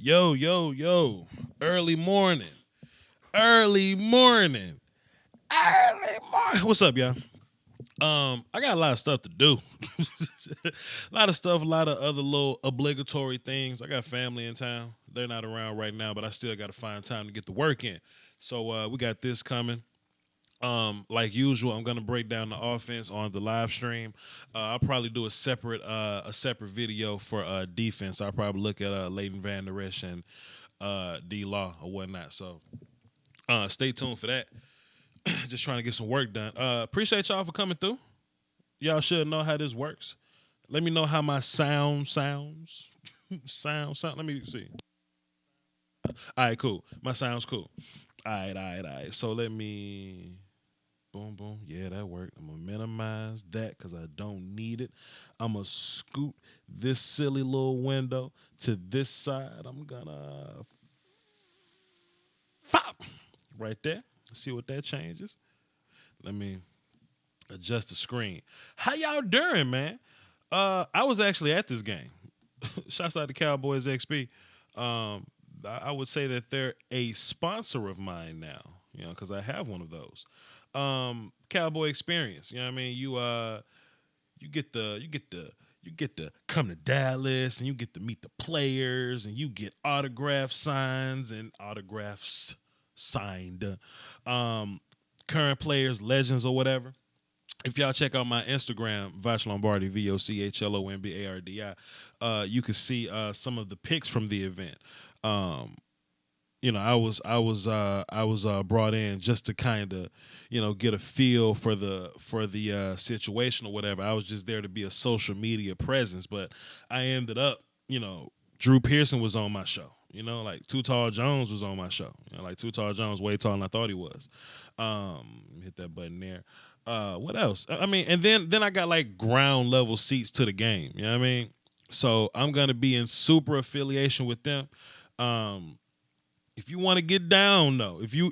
Yo, yo, yo. Early morning. Early morning. Early morning. What's up, y'all? I got a lot of stuff to do. A lot of stuff, a lot of other little obligatory things. I got family in town. They're not around right now, but I still got to find time to get the work in. So we got this coming. Like usual, I'm gonna break down the offense on the live stream. I'll probably do a separate video for defense. I'll probably look at Leighton Van Der Esch and D Law or whatnot. So stay tuned for that. Just trying to get some work done. Appreciate y'all for coming through. Y'all should know how this works. Let me know how my sound sounds. sound. Let me see. All right, cool. My sound's cool. All right. So let me. Boom, boom. Yeah, that worked. I'm going to minimize that because I don't need it. I'm going to scoot this silly little window to this side. I'm going to fop right there. See what that changes. Let me adjust the screen. How y'all doing, man? I was actually at this game. Shouts out to Cowboys XP. I would say that they're a sponsor of mine now, because I have one of those. Cowboy experience. You know what I mean? You get to come to Dallas and you get to meet the players and you get autograph signs and autographs signed. Current players, legends or whatever. If y'all check out my Instagram, Vach Lombardi, VOCHLOMBARDI, you can see some of the pics from the event. I was brought in just to kind of, get a feel for the situation or whatever. I was just there to be a social media presence, but I ended up, Drew Pearson was on my show. Like Too Tall Jones was on my show. Like Too Tall Jones, way taller than I thought he was. Hit that button there. What else? I mean, and then I got like ground level seats to the game. You know what I mean? So I'm gonna be in super affiliation with them. If you want to get down, though, if you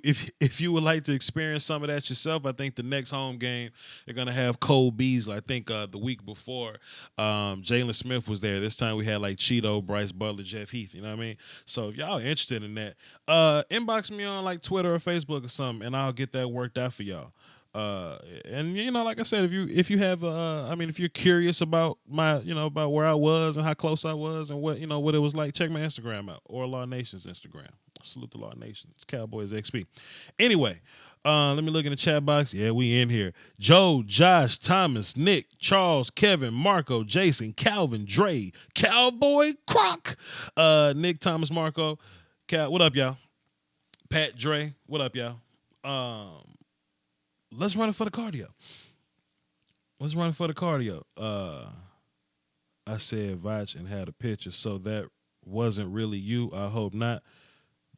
would like to experience some of that yourself, I think the next home game they're gonna have Cole Beasley. I think the week before, Jalen Smith was there. This time we had like Cheeto, Bryce Butler, Jeff Heath. You know what I mean? So if y'all are interested in that, inbox me on like Twitter or Facebook or something, and I'll get that worked out for y'all. And like I said, if you have if you're curious about about where I was and how close I was and what what it was like, check my Instagram out, or Law Nation's Instagram. Salute the Law Nation. It's Cowboys XP. Anyway, let me look in the chat box. Yeah, we in here. Joe, Josh, Thomas, Nick, Charles, Kevin, Marco, Jason, Calvin, Dre, Cowboy Croc, Nick, Thomas, Marco. What up, y'all? Pat, Dre, what up, y'all? Let's run it for the cardio. I said Vach and had a picture, so that wasn't really you. I hope not.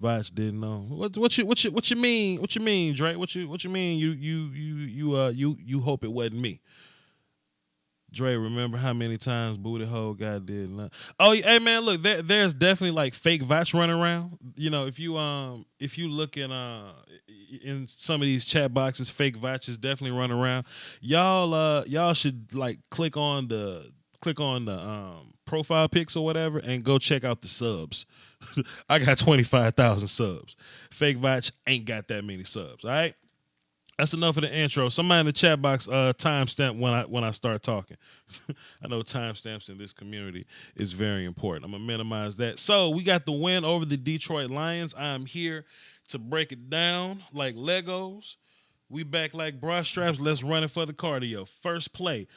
Vach didn't know. What you mean? What you mean, Dre? What you mean? You hope it wasn't me. Dre, remember how many times Booty Hole got did? Oh, hey man, look, there's definitely like fake Vach running around. If you look in some of these chat boxes, fake Vach is definitely running around. Y'all should like click on the profile pics or whatever and go check out the subs. I got 25,000 subs. Fake Vach ain't got that many subs. All right. That's enough of the intro. Somebody in the chat box timestamp when I start talking. I know timestamps in this community is very important. I'm going to minimize that. So we got the win over the Detroit Lions. I'm here to break it down like Legos. We back like bra straps. Let's run it for the cardio. First play.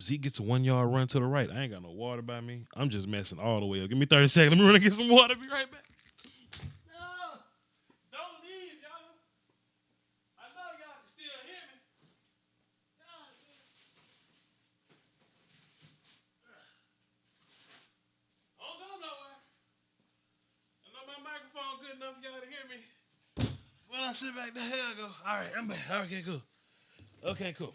Zeke gets a 1 yard run to the right. I ain't got no water by me. I'm just messing all the way up. Give me 30 seconds. Let me run and get some water. Be right back. Good enough for y'all to hear me. When I sit back, the hell go. All right, I'm back. All right, okay, cool.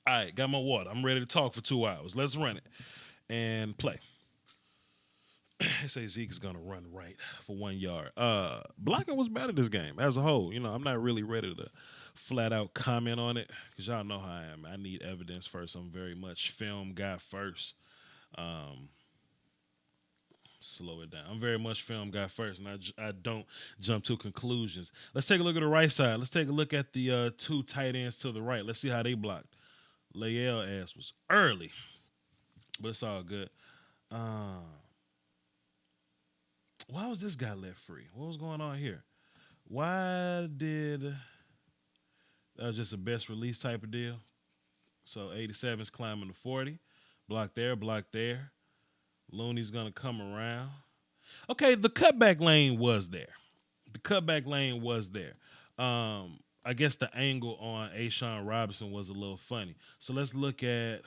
All right, got my water. I'm ready to talk for 2 hours. Let's run it and play. They say Zeke is gonna run right for 1 yard. Blocking was better this game as a whole. I'm not really ready to flat out comment on it because y'all know how I am. I need evidence first. I'm very much film guy first. Slow it down. I'm very much film guy first, and I don't jump to conclusions. Let's take a look at the right side. Let's take a look at the two tight ends to the right. Let's see how they blocked. Lael ass was early, but it's all good. Uh, why was this guy left free? What was going on here? Why did that was just a best release type of deal? So 87's climbing to 40. Block there, block there. Looney's gonna come around. Okay, the cutback lane was there. The cutback lane was there. I guess the angle on Ashawn Robinson was a little funny. So let's look at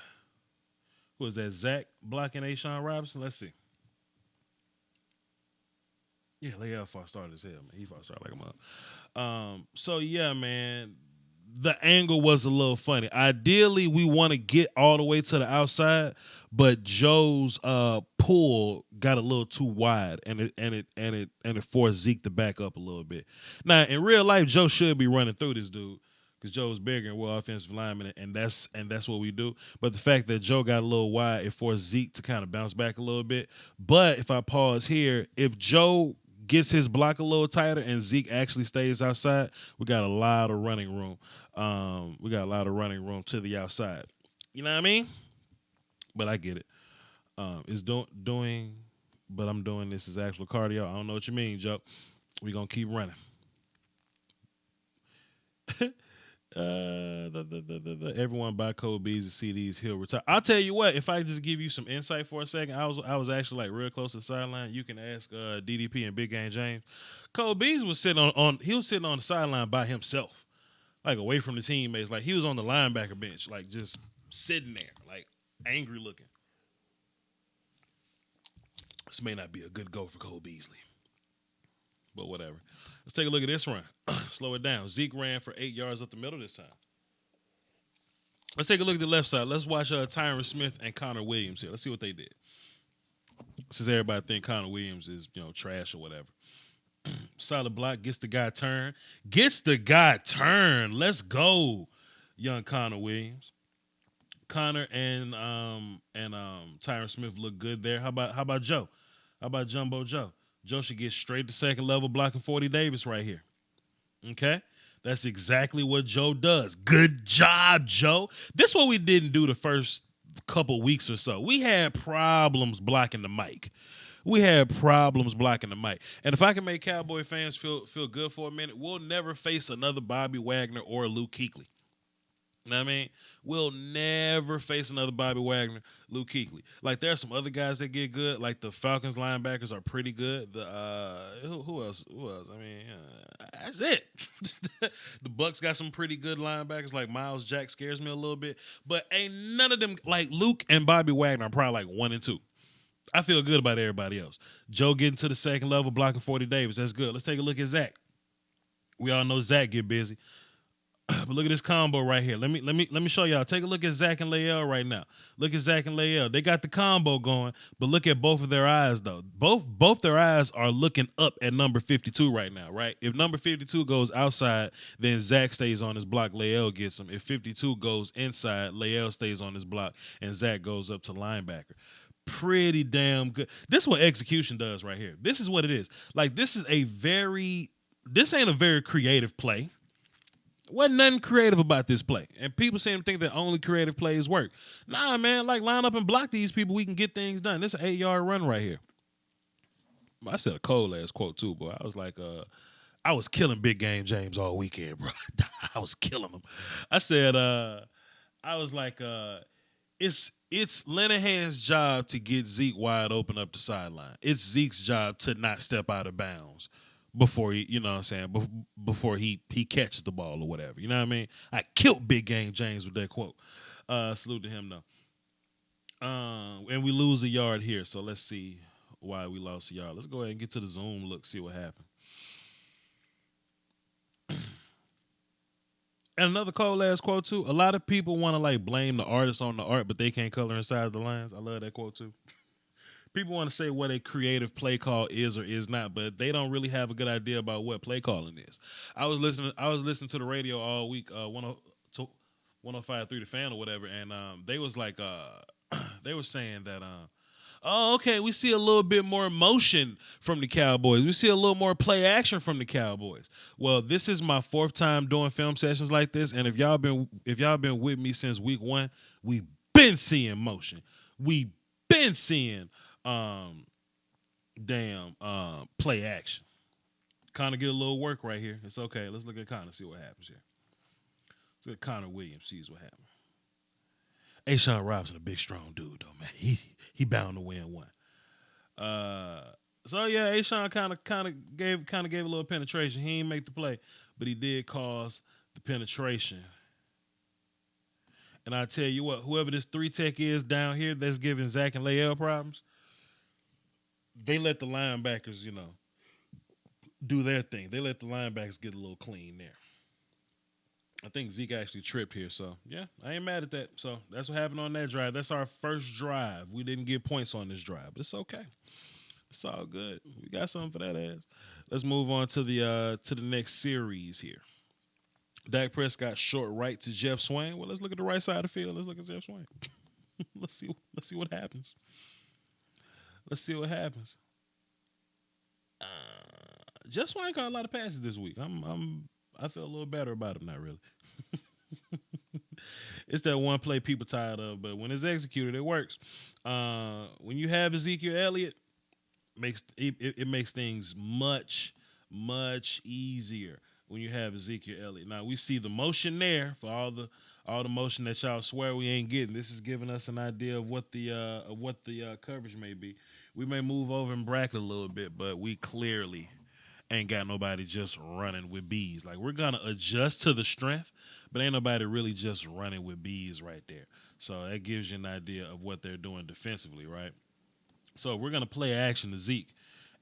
who was that? Zach blocking Ashawn Robinson. Let's see. Yeah, Leal far started as hell, man. He far started like a mother. So yeah, man, the angle was a little funny. Ideally, we want to get all the way to the outside, but Joe's pull got a little too wide, and it forced Zeke to back up a little bit. Now, in real life, Joe should be running through this dude because Joe's bigger and we're offensive lineman, and that's what we do. But the fact that Joe got a little wide, it forced Zeke to kind of bounce back a little bit. But if I pause here, if Joe gets his block a little tighter and Zeke actually stays outside, we got a lot of running room. We got a lot of running room to the outside. You know what I mean? But I get it. It's doing, but I'm doing this as actual cardio. I don't know what you mean, Joe. We gonna keep running. Everyone buy Cole Beasley CDs. He'll retire. I'll tell you what. If I just give you some insight for a second, I was actually like real close to the sideline. You can ask DDP and Big Game James. Cole Beasley was sitting on he was sitting on the sideline by himself, like away from the teammates. Like he was on the linebacker bench, like just sitting there, like angry looking. This may not be a good go for Cole Beasley, but whatever. Let's take a look at this run. Slow it down. Zeke ran for 8 yards up the middle this time. Let's take a look at the left side. Let's watch Tyron Smith and Connor Williams here. Let's see what they did. Since everybody think Connor Williams is, trash or whatever. Solid block, gets the guy turned. Let's go, young Connor Williams. Connor and Tyron Smith look good there. How about Joe? How about Jumbo Joe? Joe should get straight to second level blocking 40 Davis right here. Okay? That's exactly what Joe does. Good job, Joe. This is what we didn't do the first couple weeks or so. We had problems blocking the mic. And if I can make Cowboy fans feel good for a minute, we'll never face another Bobby Wagner or Luke Kuechly. You know what I mean? We'll never face another Bobby Wagner, Luke Kuechly. Like, there are some other guys that get good. Like, the Falcons linebackers are pretty good. The who else? I mean, that's it. The Bucks got some pretty good linebackers. Like, Miles Jack scares me a little bit. But ain't none of them, like, Luke and Bobby Wagner are probably like 1 and 2. I feel good about everybody else. Joe getting to the second level, blocking 40 Davis. That's good. Let's take a look at Zach. We all know Zach get busy. But look at this combo right here. Let me show y'all. Take a look at Zach and Lael right now. Look at Zach and Lael. They got the combo going, but look at both of their eyes though. Both their eyes are looking up at number 52 right now, right? If number 52 goes outside, then Zach stays on his block. Lael gets him. If 52 goes inside, Lael stays on his block, and Zach goes up to linebacker. Pretty damn good. This is what execution does right here. This is what it is. Like, this ain't a very creative play. Wasn't nothing creative about this play. And people seem to think that only creative plays work. Nah, man, like, line up and block these people. We can get things done. This is an 8-yard run right here. I said a cold ass quote too, boy. I was like, I was killing Big Game James all weekend, bro. I was killing him. I said, I was like, it's Linehan's job to get Zeke wide open up the sideline. It's Zeke's job to not step out of bounds before he, you know what I'm saying, before he catches the ball or whatever. You know what I mean? I killed Big Game James with that quote. Salute to him, though. And we lose a yard here, so let's see why we lost a yard. Let's go ahead and get to the Zoom look, see what happened. And another cold ass quote, too. A lot of people want to, like, blame the artist on the art, but they can't color inside the lines. I love that quote, too. People want to say what a creative play call is or is not, but they don't really have a good idea about what play calling is. I was listening to the radio all week, 105.3 The Fan or whatever, and they was like, they were saying that Oh, okay. We see a little bit more motion from the Cowboys. We see a little more play action from the Cowboys. Well, this is my fourth time doing film sessions like this, and if y'all been with me since week one, we've been seeing motion. We been seeing play action. Kind of get a little work right here. It's okay. Let's look at Connor, see what happens here. Let's look at Connor Williams, sees what happens. Ashawn Robinson, a big strong dude though, man. He bound to win one. So yeah, Ashawn kind of gave a little penetration. He didn't make the play, but he did cause the penetration. And I tell you what, whoever this 3-tech is down here that's giving Zach and Lael problems, they let the linebackers, do their thing. They let the linebackers get a little clean there. I think Zeke actually tripped here, so yeah, I ain't mad at that. So that's what happened on that drive. That's our first drive. We didn't get points on this drive, but it's okay. It's all good. We got something for that ass. Let's move on to the next series here. Dak Prescott short right to Jeff Swain. Well, let's look at the right side of the field. Let's look at Jeff Swain. Let's see what happens. Let's see what happens. Jeff Swain caught a lot of passes this week. I feel a little better about him. Not really. It's that one play people tired of, but when it's executed, it works. When you have Ezekiel Elliott, it makes things much easier when you have Ezekiel Elliott. Now we see the motion there for all the motion that y'all swear we ain't getting. This is giving us an idea of what the coverage may be. We may move over and bracket a little bit, but we clearly ain't got nobody just running with bees. Like, we're gonna adjust to the strength, but ain't nobody really just running with bees right there. So that gives you an idea of what they're doing defensively, right? So we're gonna play action to Zeke.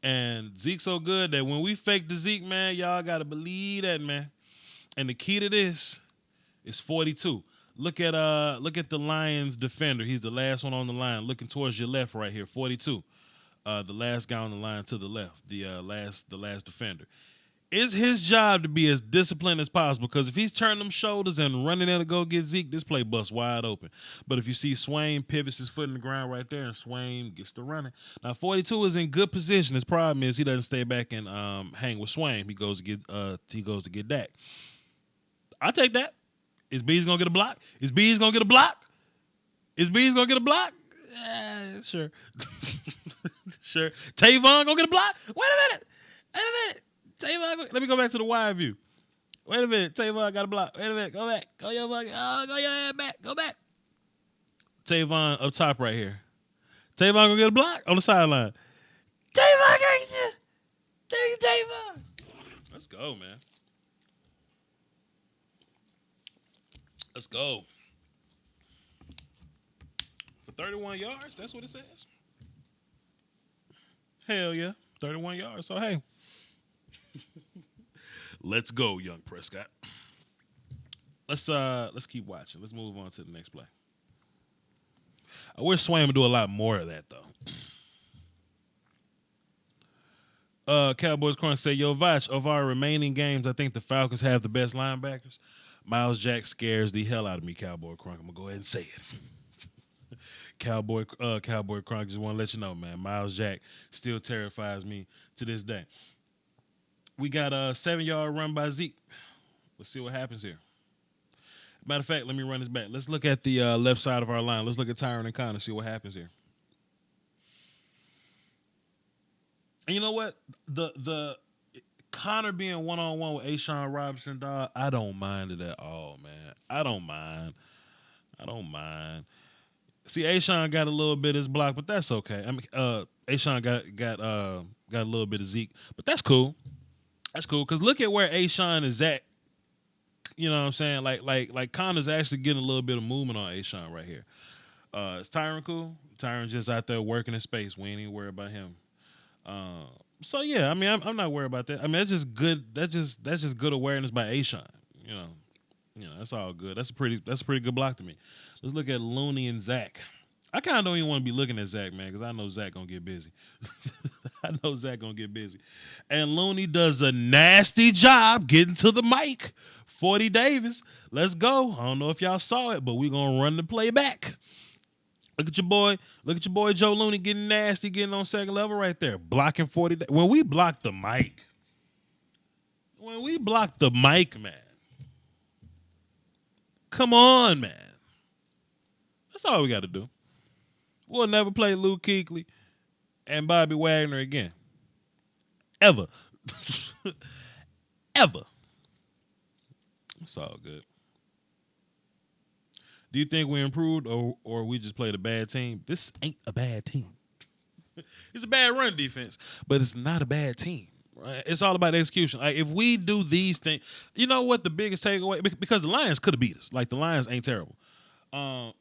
And Zeke's so good that when we fake the Zeke, man, y'all gotta believe that, man. And the key to this is 42. Look at the Lions defender. He's the last one on the line, looking towards your left right here, 42. The last guy on the line to the left, the last defender. It's his job to be as disciplined as possible, because if he's turning them shoulders and running in to go get Zeke, this play busts wide open. But if you see Swain pivots his foot in the ground right there, and Swain gets to running. Now 42 is in good position. His problem is he doesn't stay back and hang with Swain. He goes to get Dak. I'll take that. Is Bees gonna get a block? Is Bees gonna get a block? Is Bees gonna get a block? Sure. Sure. Tavon gonna get a block? Wait a minute. Tavon, let me go back to the wide view. Wait a minute. Tavon got a block. Wait a minute. Go back. Go your head back. Go back. Tavon up top right here. Tavon gonna get a block on the sideline. Tavon gonna get you. Thank you, Tavon. Let's go, man. Let's go. For 31 yards, that's what it says. Hell yeah, 31 yards. So hey, let's go, young Prescott. Let's keep watching. Let's move on to the next play. I wish Swain would do a lot more of that though. Cowboys Crunch say, yo, Vach, of our remaining games, I think the Falcons have the best linebackers. Miles Jack scares the hell out of me, Cowboy Crunk. I'm gonna go ahead and say it. Cowboy Crunk, just want to let you know, man. Miles Jack still terrifies me to this day. We got a 7-yard run by Zeke. Let's see what happens here. Matter of fact, let me run this back. Let's look at the left side of our line. Let's look at Tyron and Connor, see what happens here. And you know what? The Connor being one-on-one with Ashawn Robinson, dog, I don't mind it at all, man. I don't mind. See, Ashawn got a little bit of his block, but that's okay. I mean, Ashawn got a little bit of Zeke, but that's cool. That's cool, because look at where Ashawn is at. You know what I'm saying? Like Connor's actually getting a little bit of movement on Ashawn right here. Is Tyron cool? Tyron's just out there working in space. We ain't even worried about him. So yeah, I mean, I'm not worried about that. I mean, that's just good. That's just good awareness by Ashawn. You know, that's all good. That's a pretty good block to me. Let's look at Looney and Zach. I kind of don't even want to be looking at Zach, man, because I know Zach gonna get busy. And Looney does a nasty job getting to the mic. 40 Davis, let's go. I don't know if y'all saw it, but we're gonna run the play back. Look at your boy. Look at your boy Joe Looney getting nasty, getting on second level right there, blocking 40. When we block the mic, man, come on, man. That's all we got to do. We'll never play Luke Kuechly and Bobby Wagner again, ever, ever. It's all good. Do you think we improved or we just played a bad team? This ain't a bad team. It's a bad run defense, but it's not a bad team. Right? It's all about execution. Like if we do these things, you know what the biggest takeaway? Because the Lions could have beat us. Like the Lions ain't terrible.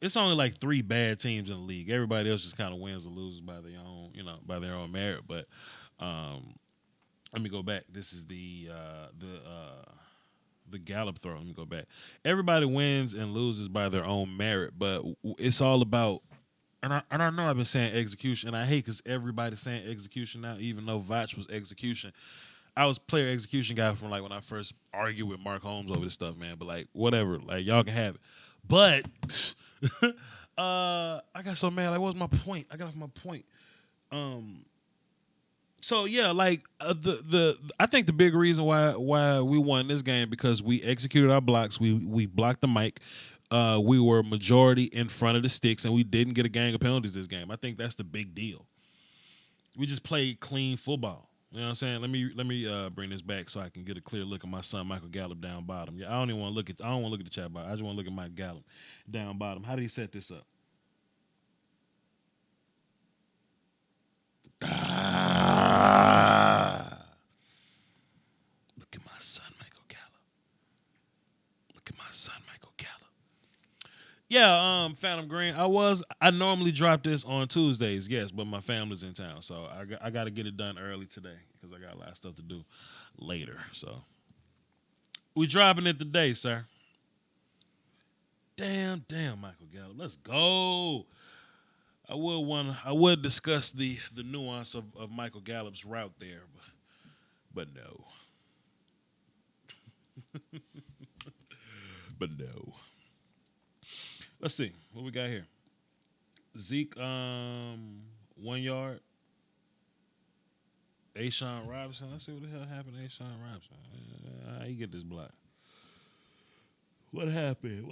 It's only like 3 bad teams in the league. Everybody else just kind of wins or loses by their own, by their own merit. But let me go back. This is the Gallup throw. Let me go back. Everybody wins and loses by their own merit, but it's all about. And I know I've been saying execution, and I hate because everybody's saying execution now, even though Vach was execution. I was player execution guy from like when I first argued with Mark Holmes over this stuff, man. But like whatever, like y'all can have it. But I got so mad. Like, what was my point? I got off my point. So yeah, like I think the big reason why we won this game because we executed our blocks. We blocked the mic. We were majority in front of the sticks, and we didn't get a gang of penalties this game. I think that's the big deal. We just played clean football. You know what I'm saying? Let me bring this back so I can get a clear look at my son Michael Gallup down bottom. Yeah, I don't want to look at the chat box. I just want to look at Mike Gallup down bottom. How did he set this up? Look at my son Michael Gallup. Look at my son Michael Gallup. Yeah, Phantom Green. I normally drop this on Tuesdays, yes, but my family's in town, so I got to get it done early today because I got a lot of stuff to do later. So we dropping it today, sir. Damn, Michael Gallup. Let's go. I would discuss the nuance of Michael Gallup's route there, but no. But no. Let's see what we got here. Zeke, 1 yard. Ashawn Robinson. Let's see what the hell happened to Ashawn Robinson. How you get this block? What happened?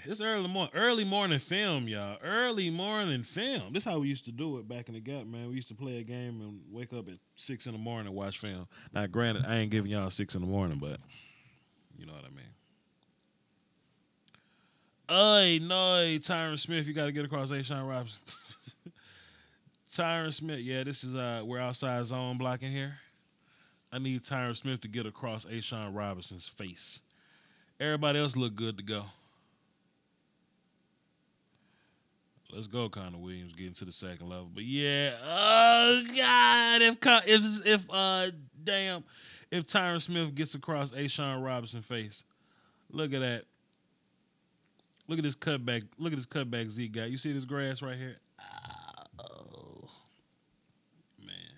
It's early morning film, y'all. Early morning film. This is how we used to do it back in the Gap, man. We used to play a game and wake up at 6 in the morning and watch film. Now, granted, I ain't giving y'all 6 in the morning, but you know what I mean. No, Tyron Smith, you got to get across Ashawn Robinson. Tyron Smith, yeah, this is we're outside zone blocking here. I need Tyron Smith to get across Ashawn Robinson's face. Everybody else look good to go. Let's go, Connor Williams, getting to the second level. But yeah, oh God, if Tyron Smith gets across Ashawn Robinson's face, look at that. Look at this cutback. Look at this cutback Zeke got. You see this grass right here? Oh man,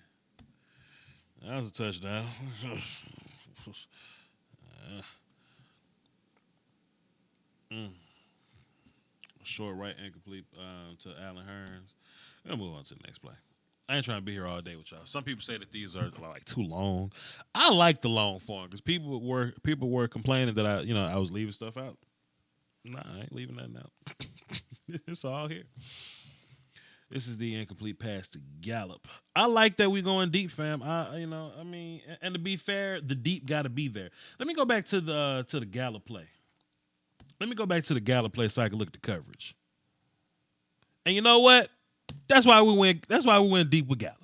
that was a touchdown. Short right incomplete to Allen Hurns. We'll move on to the next play. I ain't trying to be here all day with y'all. Some people say that these are like too long. I like the long form because people were complaining that I was leaving stuff out. Nah, I ain't leaving nothing out. It's all here. This is the incomplete pass to Gallup. I like that we going deep, fam. And to be fair, the deep got to be there. Let me go back to the Gallup play. Let me go back to the Gallup play so I can look at the coverage. And you know what? That's why we went. That's why we went deep with Gallup.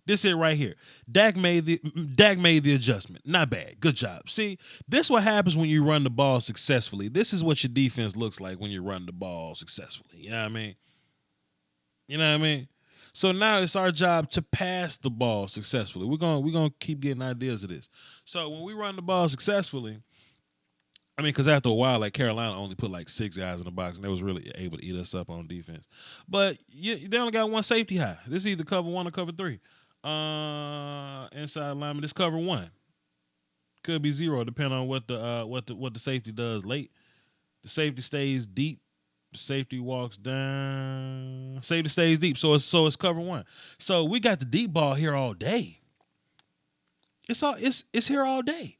This here right here. Dak made the adjustment. Not bad. Good job. See, this is what happens when you run the ball successfully. This is what your defense looks like when you run the ball successfully. You know what I mean? So now it's our job to pass the ball successfully. We're gonna keep getting ideas of this. So when we run the ball successfully, because after a while, like Carolina only put like 6 guys in the box, and they was really able to eat us up on defense. But they only got one safety high. This is either cover 1 or cover 3. Inside lineman, this cover 1. Could be 0, depending on what the safety does late. The safety stays deep Safety walks down. Safety stays deep. So it's cover one. So we got the deep ball here all day. It's here all day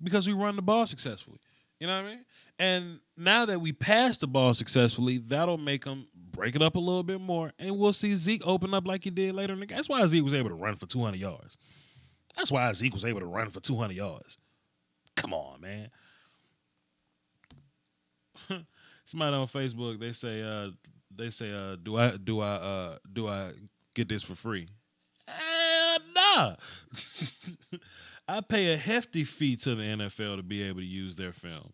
because we run the ball successfully. You know what I mean? And now that we pass the ball successfully, that'll make them break it up a little bit more, and we'll see Zeke open up like he did later in the game. That's why Zeke was able to run for 200 yards. That's why Zeke was able to run for 200 yards. Come on, man. Somebody on Facebook, they say, do I get this for free? Nah. I pay a hefty fee to the NFL to be able to use their film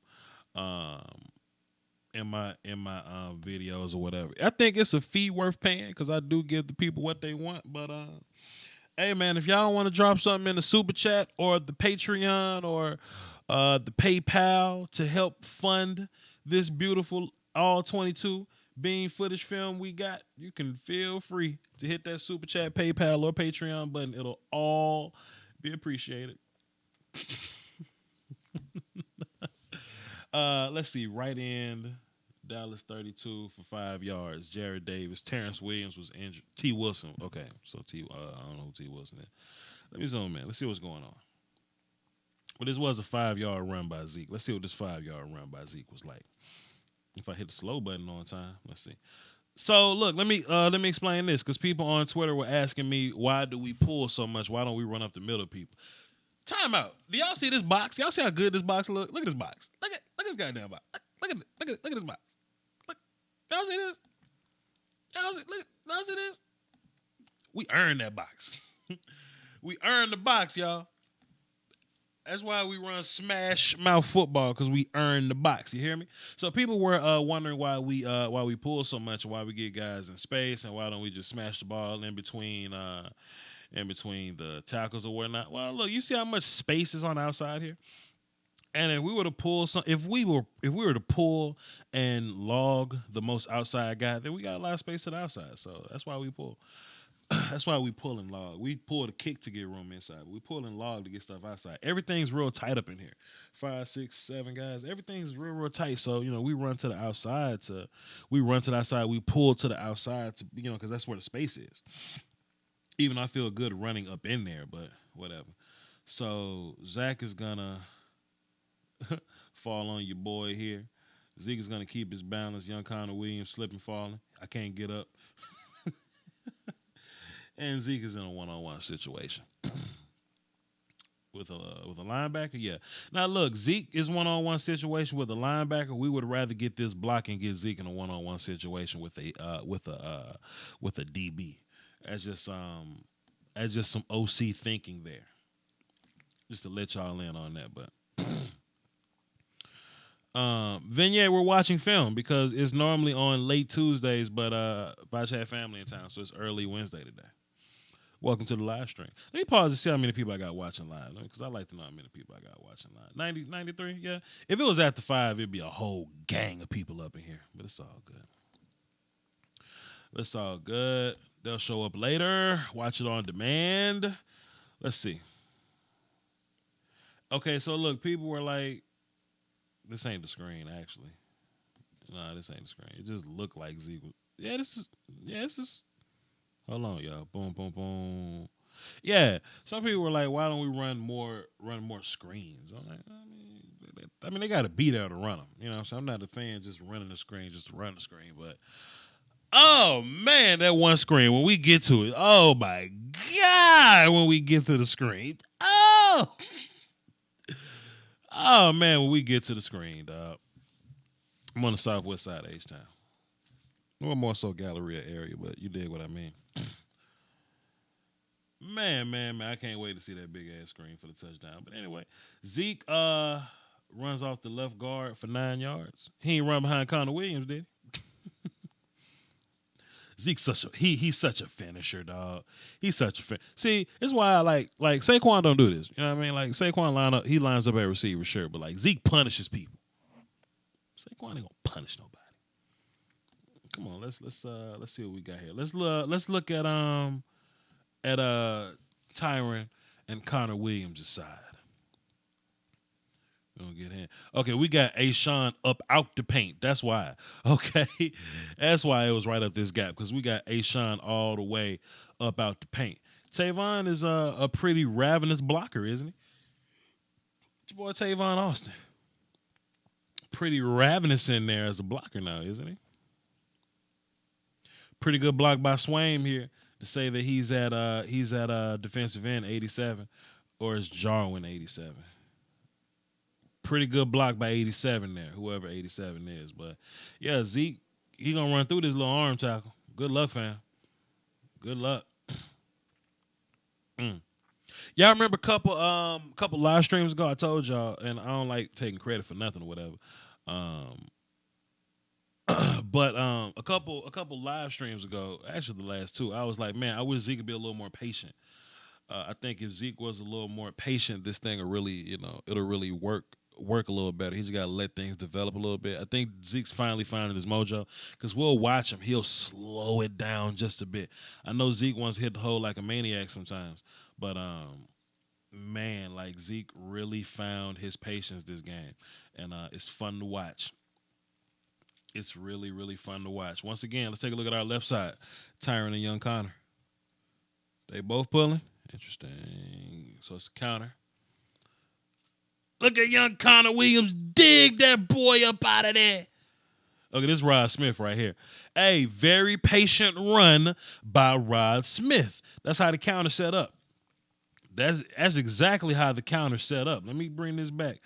in my videos or whatever. I think it's a fee worth paying because I do give the people what they want. But hey, man, if y'all want to drop something in the super chat or the Patreon or the PayPal to help fund this beautiful all 22 beam footage film we got, you can feel free to hit that super chat, PayPal, or Patreon button. It'll all be appreciated. Let's see. Right end, Dallas 32 for 5 yards. Jared Davis. Terrence Williams was injured. T. Wilson. Okay, so I don't know who T. Wilson is. Let me zoom in. Let's see what's going on. Well, this was a 5-yard run by Zeke. Let's see what this 5-yard run by Zeke was like. If I hit the slow button on time, let's see. So look, let me explain this because people on Twitter were asking me, why do we pull so much? Why don't we run up the middle, people? Time out. Do y'all see this box? Y'all see how good this box look? Look at this box. Look at this goddamn box. Look at this box. Look. Y'all see this? Y'all see this? We earned that box. We earned the box, y'all. That's why we run smash mouth football, because we earn the box. You hear me? So people were wondering why we pull so much, why we get guys in space, and why don't we just smash the ball in between the tackles or whatnot. Well, look, you see how much space is on the outside here? And if we were to pull if we were to pull and log the most outside guy, then we got a lot of space to the outside. So that's why we pull. That's why we pull and log. We pull the kick to get room inside, but we pull and log to get stuff outside. Everything's real tight up in here. 5, 6, 7 guys. Everything's real tight. So, we run to the outside We pull to the outside to, because that's where the space is. Even I feel good running up in there, but whatever. So Zach is gonna fall on your boy here. Zeke is gonna keep his balance. Young Connor Williams slipping, falling. I can't get up. And Zeke is in a one-on-one situation with a linebacker. Yeah. Now look, Zeke is one-on-one situation with a linebacker. We would rather get this block and get Zeke in a one-on-one situation with a DB. That's just some OC thinking there. Just to let y'all in on that, but. Then yeah, we're watching film because it's normally on late Tuesdays, but Vaj had family in town, so it's early Wednesday today. Welcome to the live stream. Let me pause to see how many people I got watching live, because I like to know how many people I got watching live. 90, 93, yeah. If it was after 5, it'd be a whole gang of people up in here, but it's all good. It's all good. They'll show up later. Watch it on demand. Let's see. Okay, so look, people were like, this ain't the screen, actually. Nah, this ain't the screen. It just looked like Zeke. This is. Hold on, y'all. Boom, boom, boom. Yeah, some people were like, why don't we run more screens? I'm like, I mean, they got to be there to run them. So I'm not a fan just running the screen just to run the screen. But, oh, man, that one screen, when we get to it, oh, my God, when we get to the screen. Oh, man, when we get to the screen, dog. I'm on the southwest side of H-Town. Well, more so Galleria area, but you dig what I mean. Man, I can't wait to see that big-ass screen for the touchdown. But anyway, Zeke runs off the left guard for 9 yards. He ain't run behind Connor Williams, did he? Zeke's he's such a finisher, dog. He's such a finisher. See, it's why I like Saquon don't do this. You know what I mean? Like Saquon lines up at receiver, sure, but like Zeke punishes people. Saquon ain't gonna punish nobody. Come on, let's see what we got here. Let's look at Tyron and Connor Williams' side. Gonna get in. Okay, we got Ashawn up out the paint. That's why. Okay, that's why it was right up this gap because we got Ashawn all the way up out the paint. Tavon is a pretty ravenous blocker, isn't he? Your boy Tavon Austin, pretty ravenous in there as a blocker now, isn't he? Pretty good block by Swaim here to say that he's at defensive end 87, or is Jarwin 87? Pretty good block by 87 there, whoever 87 is. But yeah, Zeke, he gonna run through this little arm tackle. Good luck, fam. Good luck. Y'all remember a couple live streams ago? I told y'all, and I don't like taking credit for nothing or whatever. But a couple live streams ago, actually the last two, I was like, man, I wish Zeke could be a little more patient. I think if Zeke was a little more patient, this thing will really, it'll really work a little better. He's got to let things develop a little bit. I think Zeke's finally finding his mojo because we'll watch him. He'll slow it down just a bit. I know Zeke wants to hit the hole like a maniac sometimes, but man, like Zeke really found his patience this game, and it's fun to watch. It's really, really fun to watch. Once again, let's take a look at our left side. Tyron and Young Connor. They both pulling. Interesting. So it's a counter. Look at Young Connor Williams. Dig that boy up out of there. Okay, this is Rod Smith right here. A very patient run by Rod Smith. That's how the counter set up. That's exactly how the counter set up. Let me bring this back.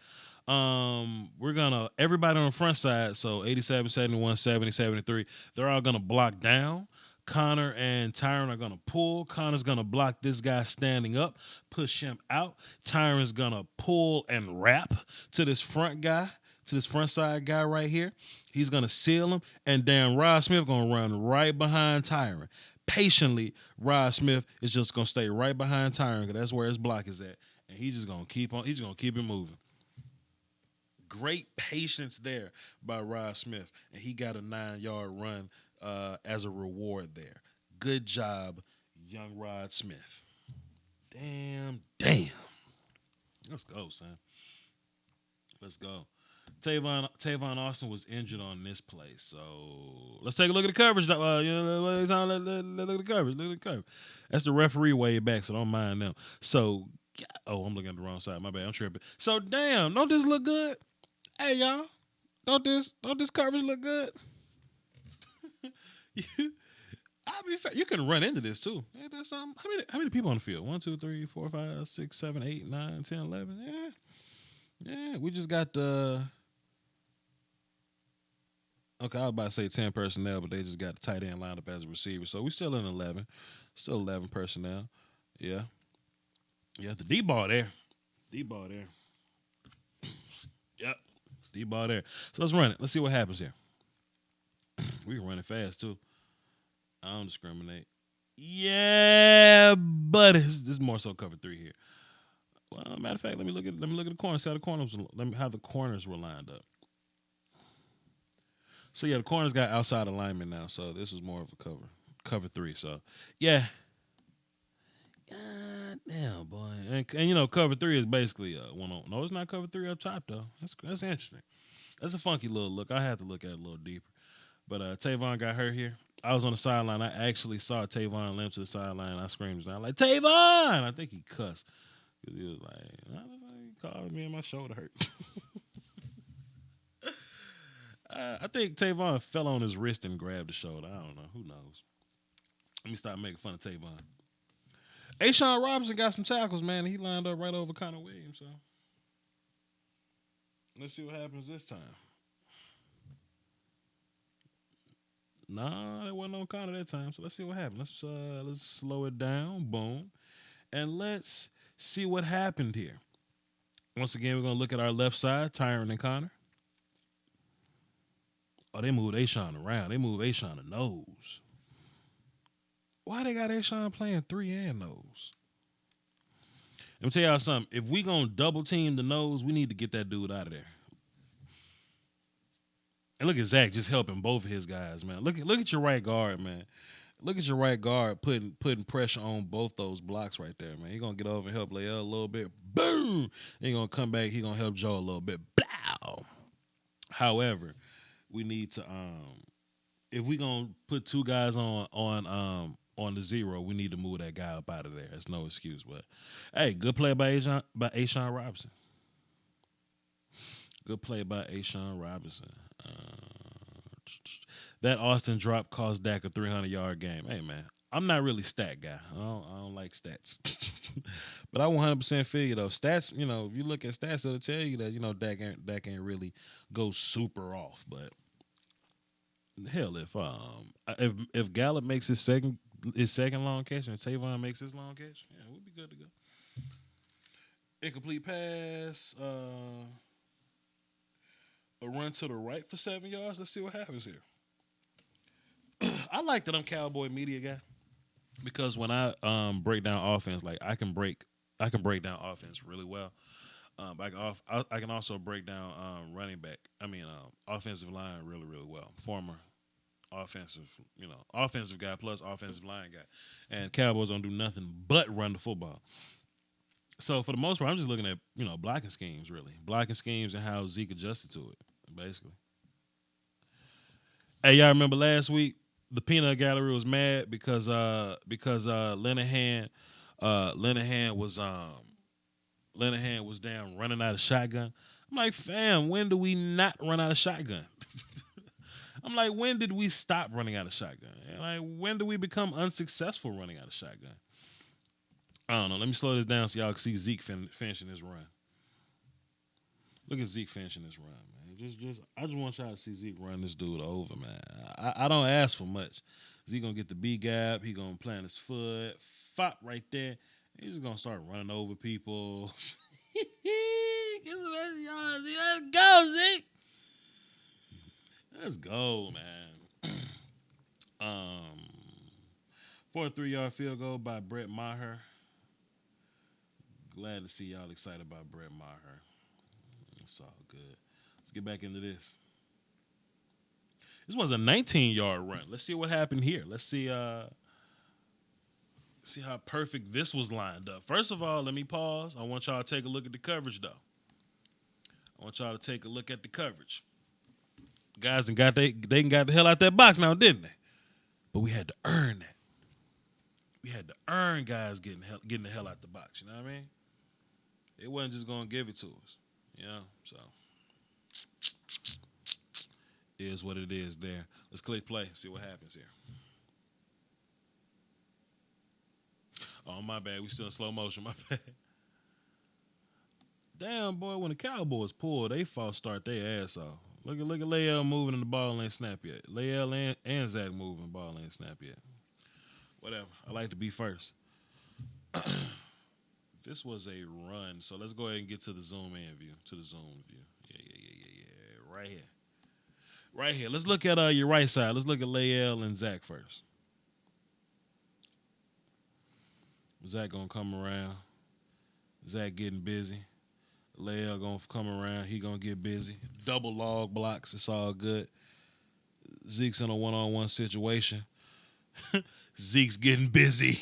We're gonna everybody on the front side, so 87, 71, 70, 73, they're all gonna block down. Connor and Tyron are gonna pull. Connor's gonna block this guy standing up, push him out. Tyron's gonna pull and wrap to this front guy, to this front side guy right here. He's gonna seal him, and then Rod Smith gonna run right behind Tyron. Patiently, Rod Smith is just gonna stay right behind Tyron because that's where his block is at, and he's just gonna keep on. He's gonna keep it moving. Great patience there by Rod Smith, and he got a 9-yard run as a reward there. Good job, young Rod Smith. Damn. Let's go, son. Let's go. Tavon Austin was injured on this play, so let's take a look at the coverage. Look at the coverage. Look at the coverage. That's the referee way back, so don't mind them. So, I'm looking at the wrong side. My bad. I'm tripping. So, damn, don't this look good? Hey, y'all, don't this coverage look good? I'll be fair. You can run into this too. Ain't that something? How many people on the field? 1, 2, 3, 4, 5, 6, 7, 8, 9, 10, 11. Yeah. We just got the. Okay, I was about to say 10 personnel, but they just got the tight end lined up as a receiver. So we still in 11. Still 11 personnel. Yeah. The D-ball there. Yep. D-ball there. So let's run it. Let's see what happens here. We can run it fast, too. I don't discriminate. Yeah, but this is more so cover 3 here. Well, matter of fact, let me look at the corners. See how the corners were lined up. So yeah, the corners got outside alignment now. So this was more of a cover 3. So yeah. God damn, boy. And cover 3 is basically one on. No, it's not cover 3 up top though. That's interesting. That's a funky little look. I had to look at it a little deeper. But Tavon got hurt here. I was on the sideline. I actually saw Tavon limp to the sideline. I screamed down like, Tavon! I think he cussed. Because he was like, he called me and my shoulder hurt. I think Tavon fell on his wrist and grabbed the shoulder. I don't know. Who knows? Let me stop making fun of Tavon. Ashawn Robinson got some tackles, man. He lined up right over Connor Williams. So let's see what happens this time. Nah, it wasn't on Connor that time. So let's see what happens. Let's slow it down. Boom. And let's see what happened here. Once again, we're going to look at our left side, Tyron and Connor. Oh, they moved Ashawn around. They moved Ashawn to nose. Why they got Ashawn playing 3 and nose? Let me tell y'all something. If we going to double team the nose, we need to get that dude out of there. And look at Zach just helping both of his guys, man. Look at your right guard, man. Look at your right guard putting pressure on both those blocks right there, man. He's going to get over and help Lael a little bit. boom. He gonna come back. He gonna help Joe a little bit. Blow. However, we need to if we gonna put two guys on the zero, we need to move that guy up out of there. That's no excuse. But hey, good play by Ashawn Robinson. Good play by Ashawn Robinson. That Austin drop cost Dak a 300-yard game. Hey man, I'm not really stat guy. I don't like stats, but I 100% feel you though. Stats, if you look at stats, it'll tell you that Dak ain't really go super off. But hell, if Gallup makes his second long catch and Tavon makes his long catch, yeah, we'll be good to go. Incomplete pass, a run to the right for 7 yards. Let's see what happens here. I like that I'm Cowboy media guy because when I break down offense, like I can break down offense really well. I can also break down offensive line really, really well. Former offensive guy plus offensive line guy. And Cowboys don't do nothing but run the football. So for the most part, I'm just looking at, blocking schemes, really. Blocking schemes and how Zeke adjusted to it, basically. Hey, y'all remember last week, the peanut gallery was mad because Linehan was down running out of shotgun. I'm like, fam, when do we not run out of shotgun? I'm like, when did we stop running out of shotgun? And like, when do we become unsuccessful running out of shotgun? I don't know. Let me slow this down so y'all can see Zeke finishing his run. Look at Zeke finishing his run, man. I just want y'all to see Zeke run this dude over, man. I don't ask for much. Zeke gonna get the B gap. He gonna plant his foot, fop right there. He's just gonna start running over people. Let's go, Zeke. Let's go, man. 4-3-yard field goal by Brett Maher. Glad to see y'all excited about Brett Maher. It's all good. Let's get back into this. This was a 19-yard run. Let's see what happened here. Let's see how perfect this was lined up. First of all, let me pause. I want y'all to take a look at the coverage, though. I want y'all to take a look at the coverage. Guys got the hell out that box now, didn't they? But we had to earn that. We had to earn guys getting the hell out the box. You know what I mean? It wasn't just gonna give it to us. So is what it is there. Let's click play, see what happens here. Oh, my bad. We still in slow motion. My bad. Damn, boy, when the Cowboys pull, they false start their ass off. Look at Lael moving and the ball ain't snap yet. Lael and Zach moving, ball ain't snap yet. Whatever. I like to be first. This was a run, so let's go ahead and get to the zoom in view. Yeah. Right here. Let's look at your right side. Let's look at Lael and Zach first. Zach gonna come around. Zach getting busy. Lael gonna come around. He gonna get busy. Double log blocks. It's all good. Zeke's in a one-on-one situation. Zeke's getting busy.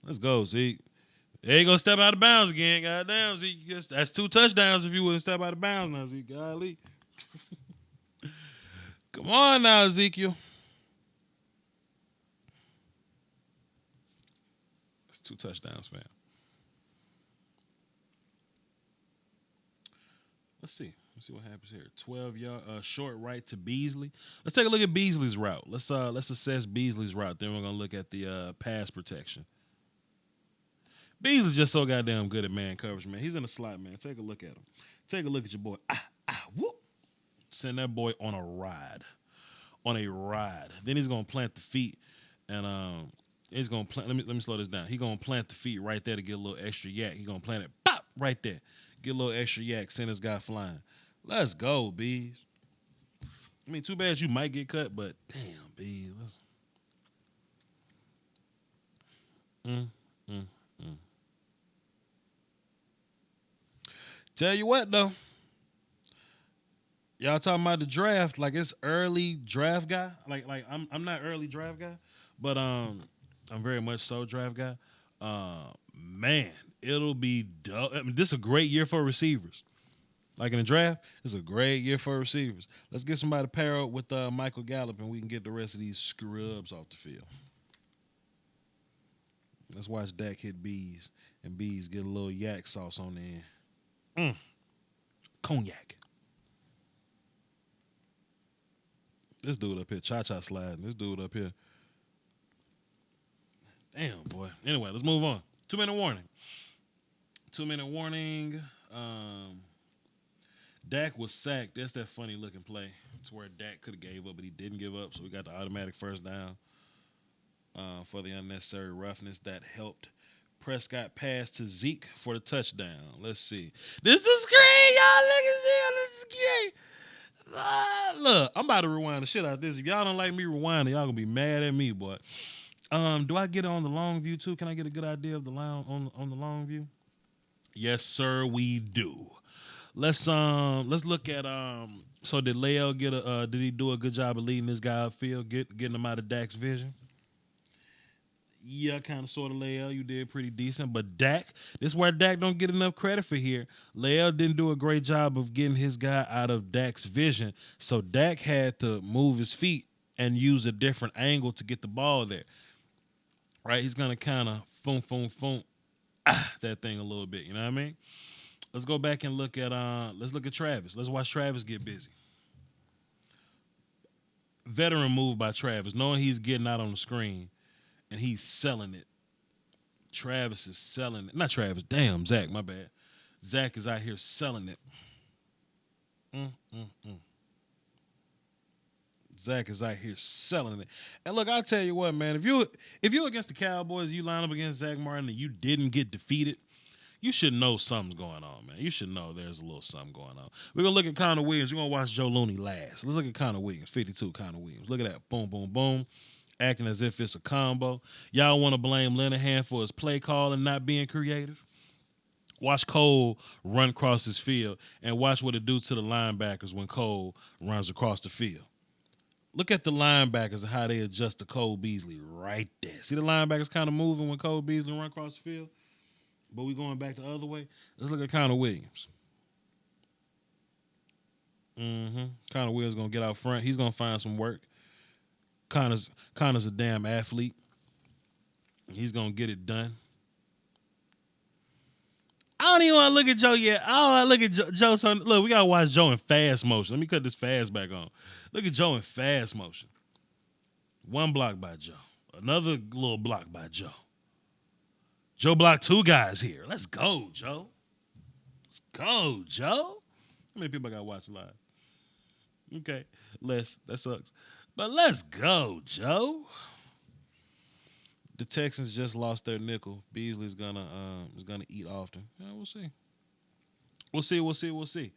Let's go, Zeke. There you go, step out of bounds again. Goddamn, Zeke. That's 2 touchdowns if you wouldn't step out of bounds now, Zeke. Golly. Come on now, Ezekiel. That's 2 touchdowns, fam. Let's see what happens here. 12-yard short right to Beasley. Let's take a look at Beasley's route. Let's assess Beasley's route. Then we're gonna look at the pass protection. Beasley's just so goddamn good at man coverage, man. He's in the slot, man. Take a look at him. Take a look at your boy. Whoop. Send that boy on a ride. Then he's gonna plant the feet, and he's gonna plant. Let me slow this down. He's gonna plant the feet right there to get a little extra yak. He's gonna plant it, pop, right there. Get a little extra yak. Send this guy flying. Let's go, Bees. I mean, too bad you might get cut, but damn, Bees. Tell you what, though. Y'all talking about the draft like it's early draft guy. Like I'm not early draft guy, but I'm very much so draft guy. Man, it'll be dope. I mean, this is a great year for receivers. Like in the draft, it's a great year for receivers. Let's get somebody to pair up with Michael Gallup, and we can get the rest of these scrubs off the field. Let's watch Dak hit bees, and bees get a little yak sauce on the end. Cognac. This dude up here, cha-cha sliding. This dude up here. Damn, boy. Anyway, let's move on. 2-minute warning. 2-minute warning. Dak was sacked. That's that funny looking play. It's where Dak could have gave up, but he didn't give up, so we got the automatic first down for the unnecessary roughness that helped Prescott pass to Zeke for the touchdown. Let's see. This is screen, y'all. Look at this. This is great. Look, I'm about to rewind the shit out of this. If y'all don't like me rewinding, y'all gonna be mad at me, boy. Do I get it on the long view too? Can I get a good idea of the line on the long view? Yes, sir, we do. Let's look at so did Leal get did he do a good job of leading this guy upfield, getting him out of Dak's vision? Yeah, kind of sort of Leal, you did pretty decent. But Dak, this is where Dak don't get enough credit for here. Leal didn't do a great job of getting his guy out of Dak's vision. So Dak had to move his feet and use a different angle to get the ball there. Right? He's gonna kind of foom that thing a little bit. You know what I mean? Let's go back and look at Travis. Let's watch Travis get busy. Veteran move by Travis, knowing he's getting out on the screen and he's selling it. Travis is selling it. Not Travis. Damn, Zach, my bad. Zach is out here selling it. Zach is out here selling it. And look, I'll tell you what, man. If you're against the Cowboys, you line up against Zach Martin and you didn't get defeated, you should know something's going on, man. You should know there's a little something going on. We're going to look at Connor Williams. We're going to watch Joe Looney last. Let's look at Connor Williams, 52 Connor Williams. Look at that. Boom, boom, boom. Acting as if it's a combo. Y'all want to blame Linehan for his play call and not being creative? Watch Cole run across his field and watch what it do to the linebackers when Cole runs across the field. Look at the linebackers and how they adjust to Cole Beasley right there. See the linebackers kind of moving when Cole Beasley run across the field? But we going back the other way. Let's look at Connor Williams. Connor Williams going to get out front. He's going to find some work. Connor's a damn athlete. He's going to get it done. I don't even want to look at Joe yet. I don't want to look at Joe. So look, we got to watch Joe in fast motion. Let me cut this fast back on. Look at Joe in fast motion. One block by Joe. Another little block by Joe. Joe blocked two guys here. Let's go, Joe. Let's go, Joe. How many people I got to watch live? Okay, less. That sucks. But let's go, Joe. The Texans just lost their nickel. Beasley's gonna eat often. Yeah, we'll see. We'll see.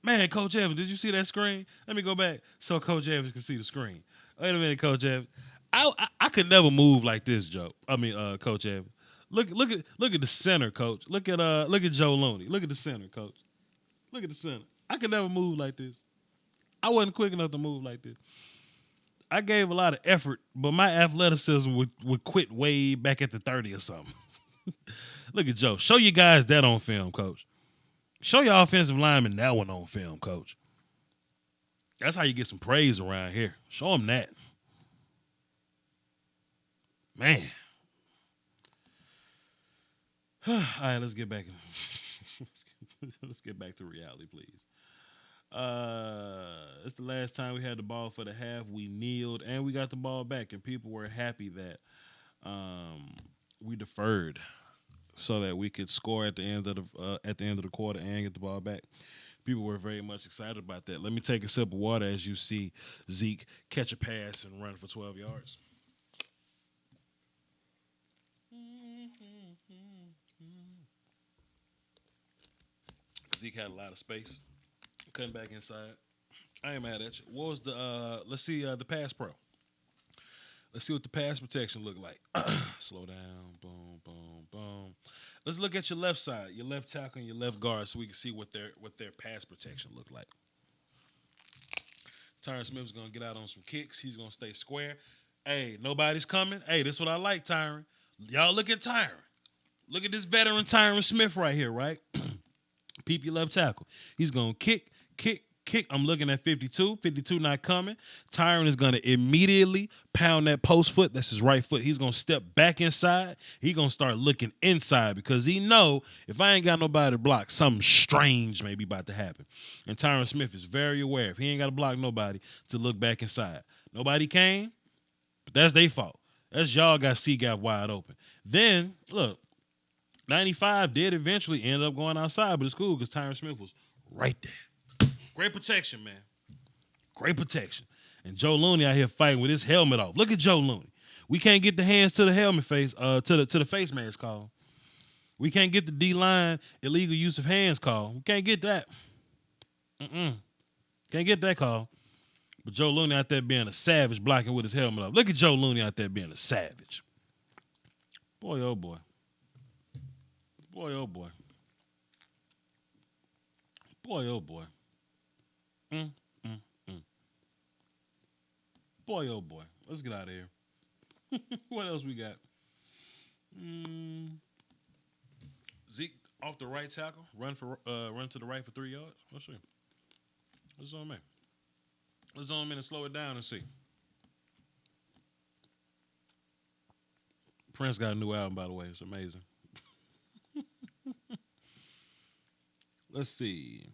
Man, Coach Evans, did you see that screen? Let me go back so Coach Evans can see the screen. Wait a minute, Coach Evans. I could never move like this, Joe. Coach Evans. Look at the center, Coach. Look at Joe Looney. Look at the center, Coach. Look at the center. I could never move like this. I wasn't quick enough to move like this. I gave a lot of effort, but my athleticism would quit way back at the 30 or something. Look at Joe. Show you guys that on film, Coach. Show your offensive lineman that one on film, Coach. That's how you get some praise around here. Show them that. Man. All right, let's get back. Let's get back to reality, please. It's the last time we had the ball for the half. We kneeled and we got the ball back, and people were happy that we deferred so that we could score at the end of the quarter and get the ball back. People were very much excited about that. Let me take a sip of water as you see Zeke catch a pass and run for 12 yards. Zeke had a lot of space. Cutting back inside. I ain't mad at you. What was the let's see the pass pro. Let's see what the pass protection look like. Slow down. Boom, boom, boom. Let's look at your left side, your left tackle and your left guard, so we can see what their pass protection look like. Tyron Smith's gonna get out on some kicks. He's gonna stay square. Hey, nobody's coming. Hey, this is what I like, Tyron. Y'all look at Tyron. Look at this veteran Tyron Smith right here, right? Peep your left tackle. He's going to kick, kick, kick. I'm looking at 52. 52 not coming. Tyron is going to immediately pound that post foot. That's his right foot. He's going to step back inside. He's going to start looking inside because he know if I ain't got nobody to block, something strange may be about to happen. And Tyron Smith is very aware. If he ain't got to block nobody, to look back inside. Nobody came, but that's their fault. That's y'all got C-gap wide open. Then, look, 95 did eventually end up going outside, but it's cool because Tyron Smith was right there. Great protection, man. Great protection. And Joe Looney out here fighting with his helmet off. Look at Joe Looney. We can't get the hands to the helmet face, to the face mask call. We can't get the D-line illegal use of hands call. We can't get that. Can't get that call. But Joe Looney out there being a savage, blocking with his helmet off. Look at Joe Looney out there being a savage. Boy, oh boy. Boy, oh boy. Boy, oh boy. Boy, oh boy. Let's get out of here. What else we got? Zeke off the right tackle, run to the right for 3 yards. Let's see. Let's zoom in. Let's zoom in and slow it down and see. Prince got a new album, by the way. It's amazing. Let's see.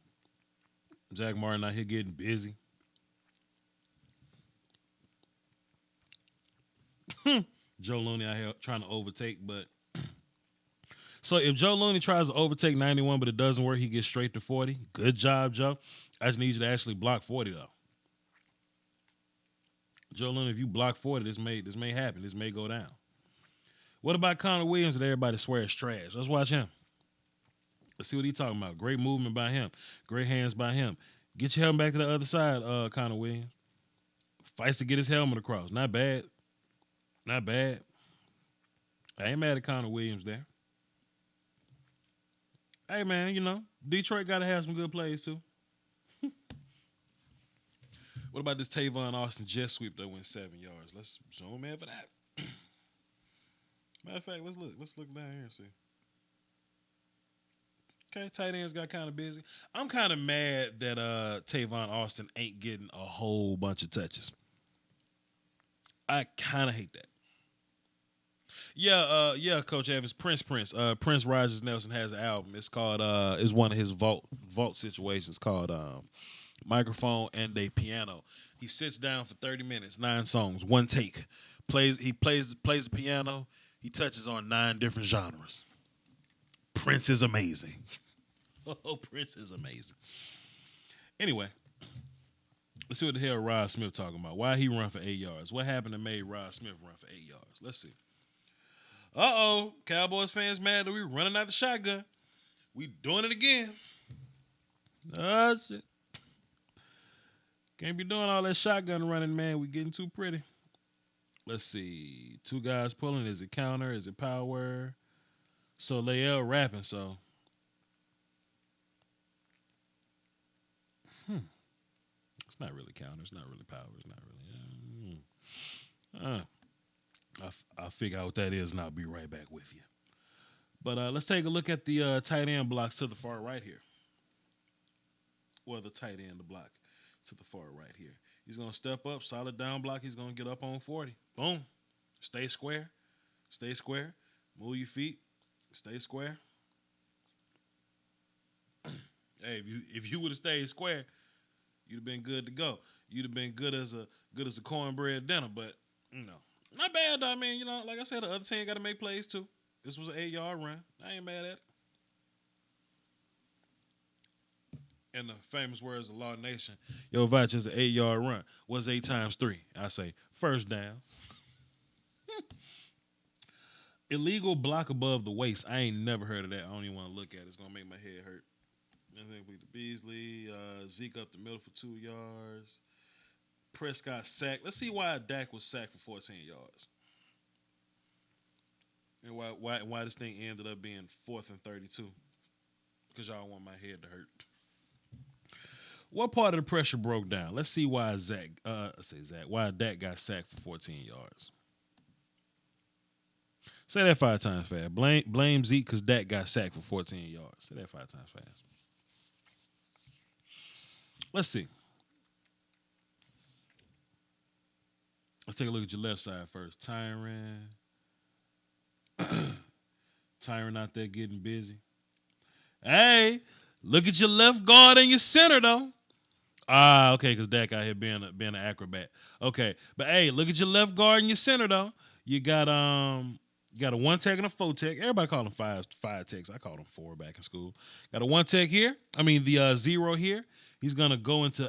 Jack Martin out here getting busy. Joe Looney out here trying to overtake, but so if Joe Looney tries to overtake 91, but it doesn't work, he gets straight to 40. Good job, Joe. I just need you to actually block 40 though. Joe Looney, if you block 40, this may happen. This may go down. What about Connor Williams that everybody swears trash? Let's watch him. Let's see what he's talking about. Great movement by him. Great hands by him. Get your helmet back to the other side, Connor Williams. Fights to get his helmet across. Not bad. Not bad. I ain't mad at Connor Williams there. Hey, man, you know, Detroit got to have some good plays, too. What about this Tavon Austin jet sweep that went 7 yards? Let's zoom in for that. Matter of fact, let's look. Let's look down here and see. Okay, tight ends got kind of busy. I'm kind of mad that Tavon Austin ain't getting a whole bunch of touches. I kind of hate that. Yeah, Coach Evans, Prince Rogers Nelson has an album. It's called it's one of his vault situations called Microphone and a Piano. He sits down for 30 minutes, 9 songs, one take. He plays the piano. He touches on 9 different genres. Prince is amazing. Oh, Prince is amazing. Anyway, let's see what the hell Rod Smith talking about. Why he run for 8 yards? What happened that made Rod Smith run for 8 yards? Let's see. Cowboys fans mad that we running out the shotgun. We doing it again. Oh, shit. Can't be doing all that shotgun running, man. We getting too pretty. Let's see. 2 guys pulling. Is it counter? Is it power? So Lael rapping, so. It's not really counter. It's not really power. It's not really. I'll figure out what that is and I'll be right back with you. But let's take a look at the tight end blocks to the far right here. Or the tight end block to the far right here. He's going to step up, solid down block. He's going to get up on 40. Boom. Stay square. Stay square. Move your feet. Stay square. Hey, if you would have stayed square, you'd have been good to go. You'd have been good as a cornbread dinner, but not bad though. I mean, like I said, the other team got to make plays too. This was an 8-yard run. I ain't mad at it. In the famous words of Law Nation, yo, Vach is an 8-yard run. What's 8 times 3? I say first down. Illegal block above the waist. I ain't never heard of that. I don't even want to look at it. It's gonna make my head hurt. I think we the Beasley, Zeke up the middle for 2 yards. Prescott sacked. Let's see why Dak was sacked for 14 yards. And why this thing ended up being 4th and 32. Because y'all want my head to hurt. What part of the pressure broke down? Let's see why why Dak got sacked for 14 yards. Say that 5 times fast. Blame Zeke because Dak got sacked for 14 yards. Say that 5 times fast. Let's see. Let's take a look at your left side first. Tyron out there getting busy. Hey, look at your left guard and your center though. Okay, because Dak out here being an acrobat. Okay, but hey, look at your left guard and your center though. You got a 1 tech and a 4 tech. Everybody call them five techs. I call them 4 back in school. Got a 1 tech here. I mean the 0 here. He's gonna go into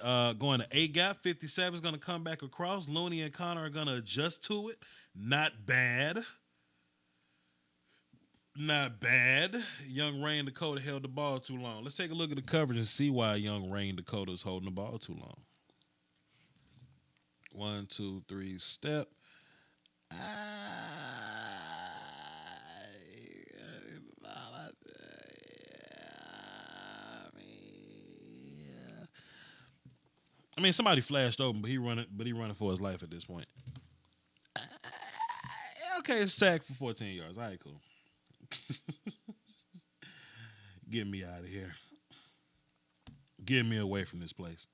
8 gap. 57 is gonna come back across. Looney and Connor are gonna adjust to it. Not bad. Not bad. Young Rain Dakota held the ball too long. Let's take a look at the coverage and see why Young Rain Dakota is holding the ball too long. 1, 2, 3, step. I mean, somebody flashed open, but he running for his life at this point. Okay, it's sacked for 14 yards. All right, cool. Get me out of here. Get me away from this place.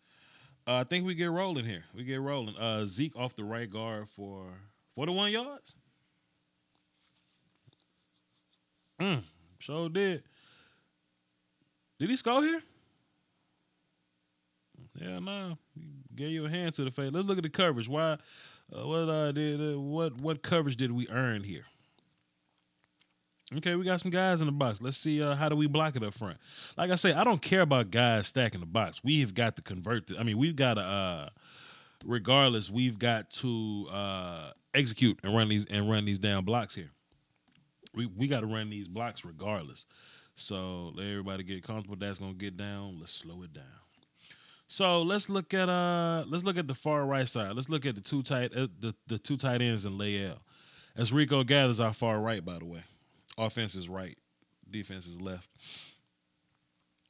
I think we get rolling here. We get rolling. Zeke off the right guard for 41 yards. Sure did. Did he score here? Yeah, no. Gave you a hand to the face. Let's look at the coverage. Why? What coverage did we earn here? Okay, we got some guys in the box. Let's see how do we block it up front. Like I say, I don't care about guys stacking the box. We have got to convert. We've got to. Regardless, we've got to execute and run these damn blocks here. We got to run these blocks regardless. So let everybody get comfortable. That's gonna get down. Let's slow it down. So let's look at the far right side. Let's look at the two tight ends in Layell. As Rico gathers our far right, by the way. Offense is right, defense is left.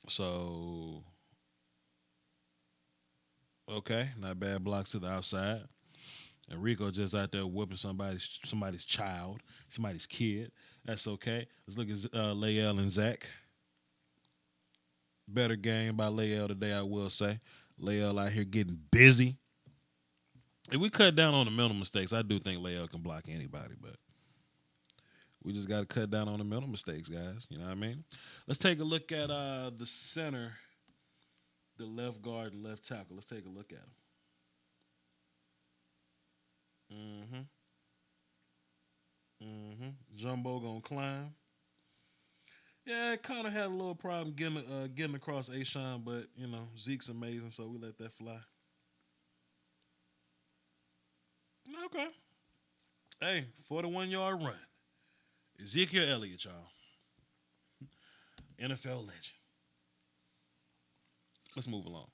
So, okay, not bad blocks to the outside. And Rico just out there whooping somebody's child, somebody's kid. That's okay. Let's look at Layell and Zach. Better game by Layell today, I will say. Layell out here getting busy. If we cut down on the mental mistakes, I do think Layell can block anybody, but we just got to cut down on the mental mistakes, guys. You know what I mean? Let's take a look at the center, the left guard, and left tackle. Let's take a look at them. Jumbo gonna climb. Yeah, kind of had a little problem getting across A-Shawn, but, Zeke's amazing, so we let that fly. Okay. Hey, 41-yard run. Ezekiel Elliott, y'all. NFL legend. Let's move along.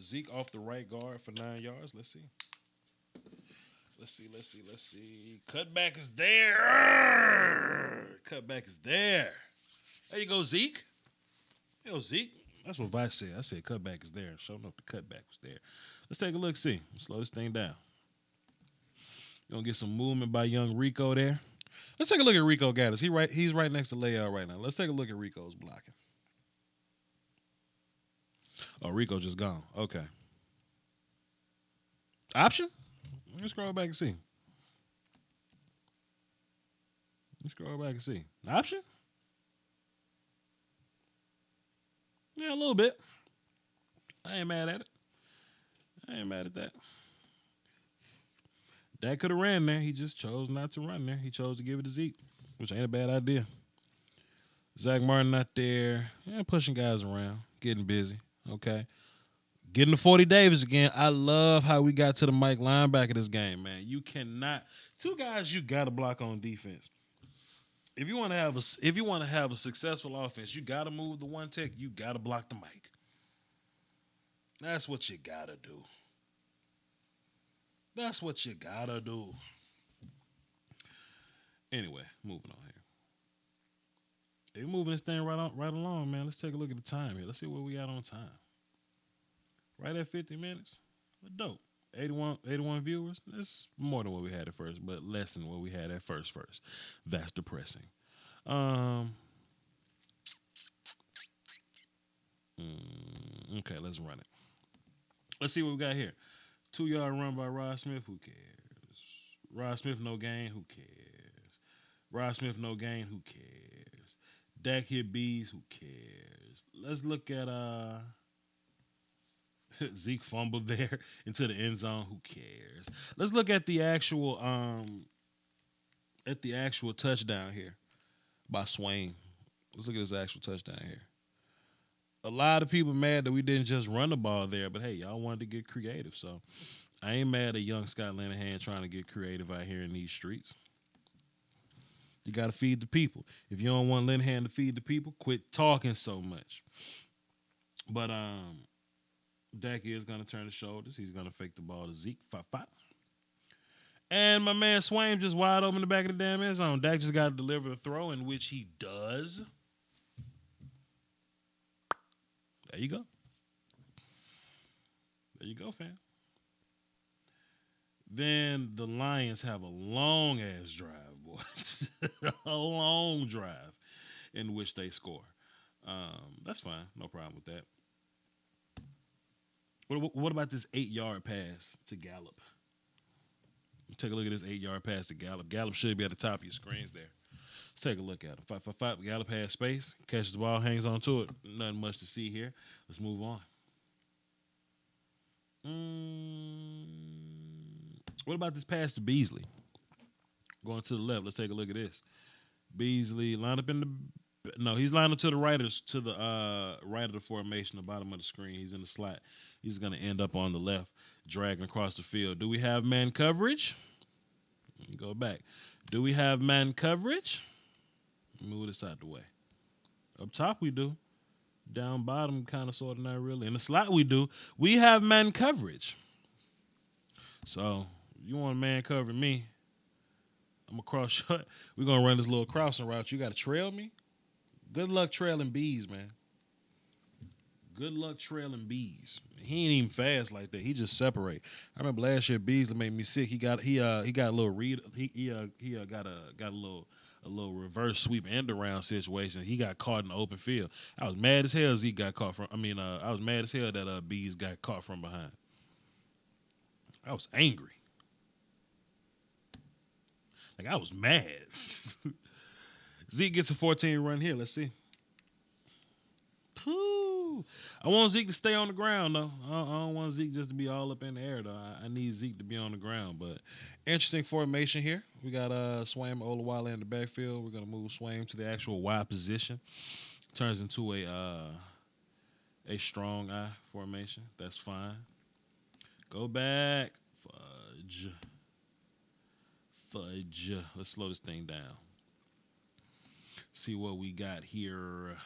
Zeke off the right guard for 9 yards. Let's see. Cutback is there. Cutback is there. There you go, Zeke. Yo, Zeke. That's what Vice said. I said cutback is there. Showing up the cutback was there. Let's take a look, see. Slow this thing down. You're going to get some movement by young Rico there. Let's take a look at Rico Gaddis. He's right next to Layell right now. Let's take a look at Rico's blocking. Oh, Rico just gone. Okay. Option? Let's scroll back and see. Option? Yeah, a little bit. I ain't mad at it. I ain't mad at that. That could have ran there. He just chose not to run there. He chose to give it to Zeke, which ain't a bad idea. Zach Martin not there. Yeah, pushing guys around, getting busy. Okay. Getting to 40 Davis again. I love how we got to the Mike linebacker this game, man. You cannot. Two guys you got to block on defense. If you want to have a successful offense, you got to move the 1 tech. You got to block the Mike. That's what you got to do. That's what you got to do. Anyway, moving on here. They're moving this thing right along, man. Let's take a look at the time here. Let's see where we at on time. Right at 50 minutes. Dope. 81 viewers. That's more than what we had at first, but less than what we had at first. That's depressing. Um okay, let's run it. Let's see what we got here. 2 yard run by Rod Smith. Who cares? Rod Smith no gain. Who cares? Rod Smith no gain. Who cares? Dak hit bees. Who cares? Let's look at Zeke fumbled there into the end zone. Who cares? Let's look at the actual touchdown here by Swain. Let's look at this actual touchdown here. A lot of people mad that we didn't just run the ball there, but hey, y'all wanted to get creative. So I ain't mad at young Scott Linehan trying to get creative out here in these streets. You got to feed the people. If you don't want Linehan to feed the people, quit talking so much. But Dak is going to turn the shoulders. He's going to fake the ball to Zeke. 5-5. And my man Swain just wide open in the back of the damn end zone. Dak just got to deliver the throw, in which he does. There you go. There you go, fam. Then the Lions have a long-ass drive, boy. A long drive in which they score. That's fine. No problem with that. What about this 8-yard pass to Gallup? Take a look at this 8-yard pass to Gallup. Gallup should be at the top of your screens there. Let's take a look at him. 5-5-5. Gallup has space. Catches the ball, hangs on to it. Nothing much to see here. Let's move on. What about this pass to Beasley? Going to the left. Let's take a look at this. Beasley lined up in the. No, he's lined up to the right of the formation, the bottom of the screen. He's in the slot. He's going to end up on the left, dragging across the field. Do we have man coverage? Go back. Do we have man coverage? Move this out the way. Up top, we do. Down bottom, kind of, sort of, not really. In the slot, we do. We have man coverage. So, you want a man covering me? I'm going to cross short. We're going to run this little crossing route. You got to trail me? Good luck trailing bees, man. Good luck trailing bees. He ain't even fast like that. He just separate. I remember last year Beasley made me sick. He got a little read. He got a little reverse sweep end around situation. He got caught in the open field. I was mad as hell Zeke got caught from. I was mad as hell that Bees got caught from behind. I was angry. Like I was mad. Zeke gets a 14 run here. Let's see. Whew. I want Zeke to stay on the ground, though. I don't want Zeke just to be all up in the air, though. I need Zeke to be on the ground. But interesting formation here. We got Swaim Olawale in the backfield. We're going to move Swaim to the actual wide position. Turns into a strong eye formation. That's fine. Go back. Fudge. Let's slow this thing down. See what we got here.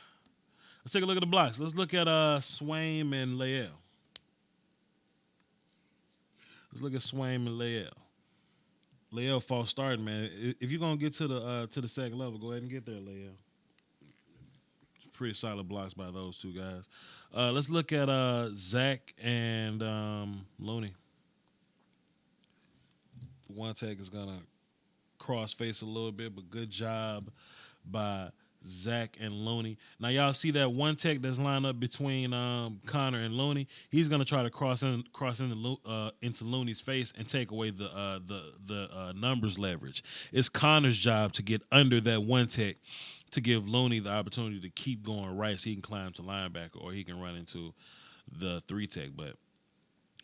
Let's take a look at the blocks. Let's look at Swaim and Lael. Let's look at Swaim and Lael. Lael false starting, man. If you're gonna get to the second level, go ahead and get there, Lael. Pretty solid blocks by those two guys. Let's look at Zach and Looney. One tech is gonna cross face a little bit, but good job by Zach and Looney. Now y'all see that one tech that's lined up between Connor and Looney. He's gonna try to cross into Looney's face and take away the numbers leverage. It's Connor's job to get under that one tech to give Looney the opportunity to keep going right, so he can climb to linebacker or he can run into the 3 tech. But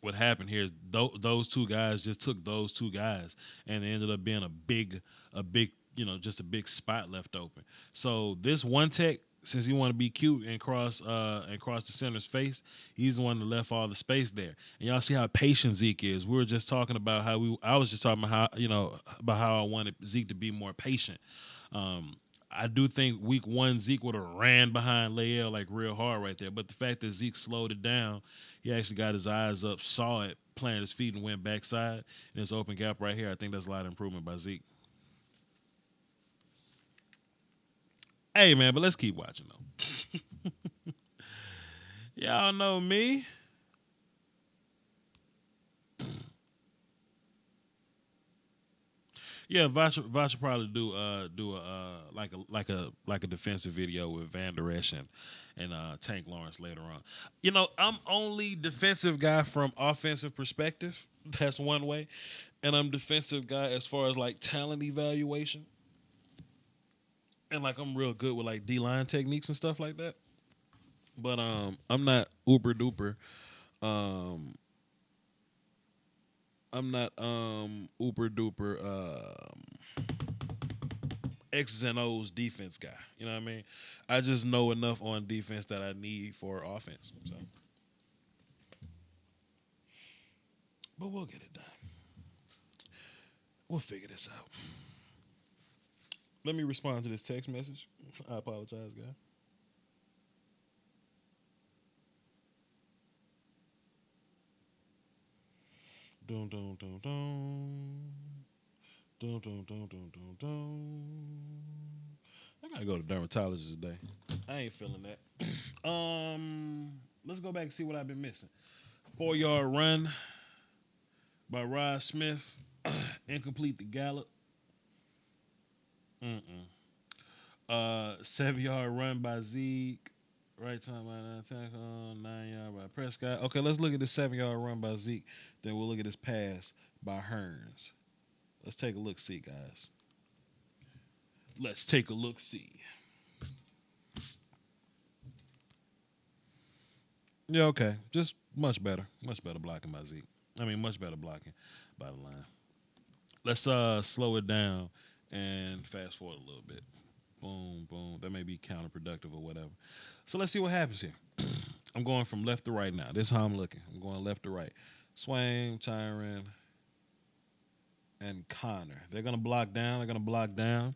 what happened here is those two guys just took those two guys, and it ended up being a big, just a big spot left open. So this one tech, since he want to be cute and cross the center's face, he's the one that left all the space there. And y'all see how patient Zeke is. We were just talking about I was just talking about how I wanted Zeke to be more patient. I do think week 1 Zeke would have ran behind Lael like real hard right there. But the fact that Zeke slowed it down, he actually got his eyes up, saw it, planted his feet, and went backside. And this open gap right here, I think that's a lot of improvement by Zeke. Hey, man, but let's keep watching, though. Y'all know me. Yeah, Vacha probably do a like a defensive video with Van Der Esch and Tank Lawrence later on. You know, I'm only defensive guy from offensive perspective. That's one way, and I'm defensive guy as far as like talent evaluation, and like I'm real good with like D line techniques and stuff like that. But I'm not uber duper. Um, I'm not uber duper X's and O's defense guy. You know what I mean? I just know enough on defense that I need for offense. So, but we'll get it done. We'll figure this out. Let me respond to this text message. I apologize, guys. Dun dun dun dun. Dun dun dun dun dun dun. I gotta go to dermatologist today. I ain't feeling that. Let's go back and see what I've been missing. 4 yard run by Rod Smith, incomplete to Gallup. 7 yard run by Zeke. Right time by tackle, 9 yard by Prescott. Okay, let's look at this 7 yard run by Zeke. Then we'll look at this pass by Hearns. Let's take a look, see, guys. Let's take a look, see. Yeah, okay. Just much better. Much better blocking by Zeke. I mean, much better blocking by the line. Let's slow it down and fast forward a little bit. Boom, boom. That may be counterproductive or whatever. So let's see what happens here. I'm going from left to right now. This is how I'm looking. I'm going left to right. Swain, Tyron, and Connor. They're going to block down. They're going to block down.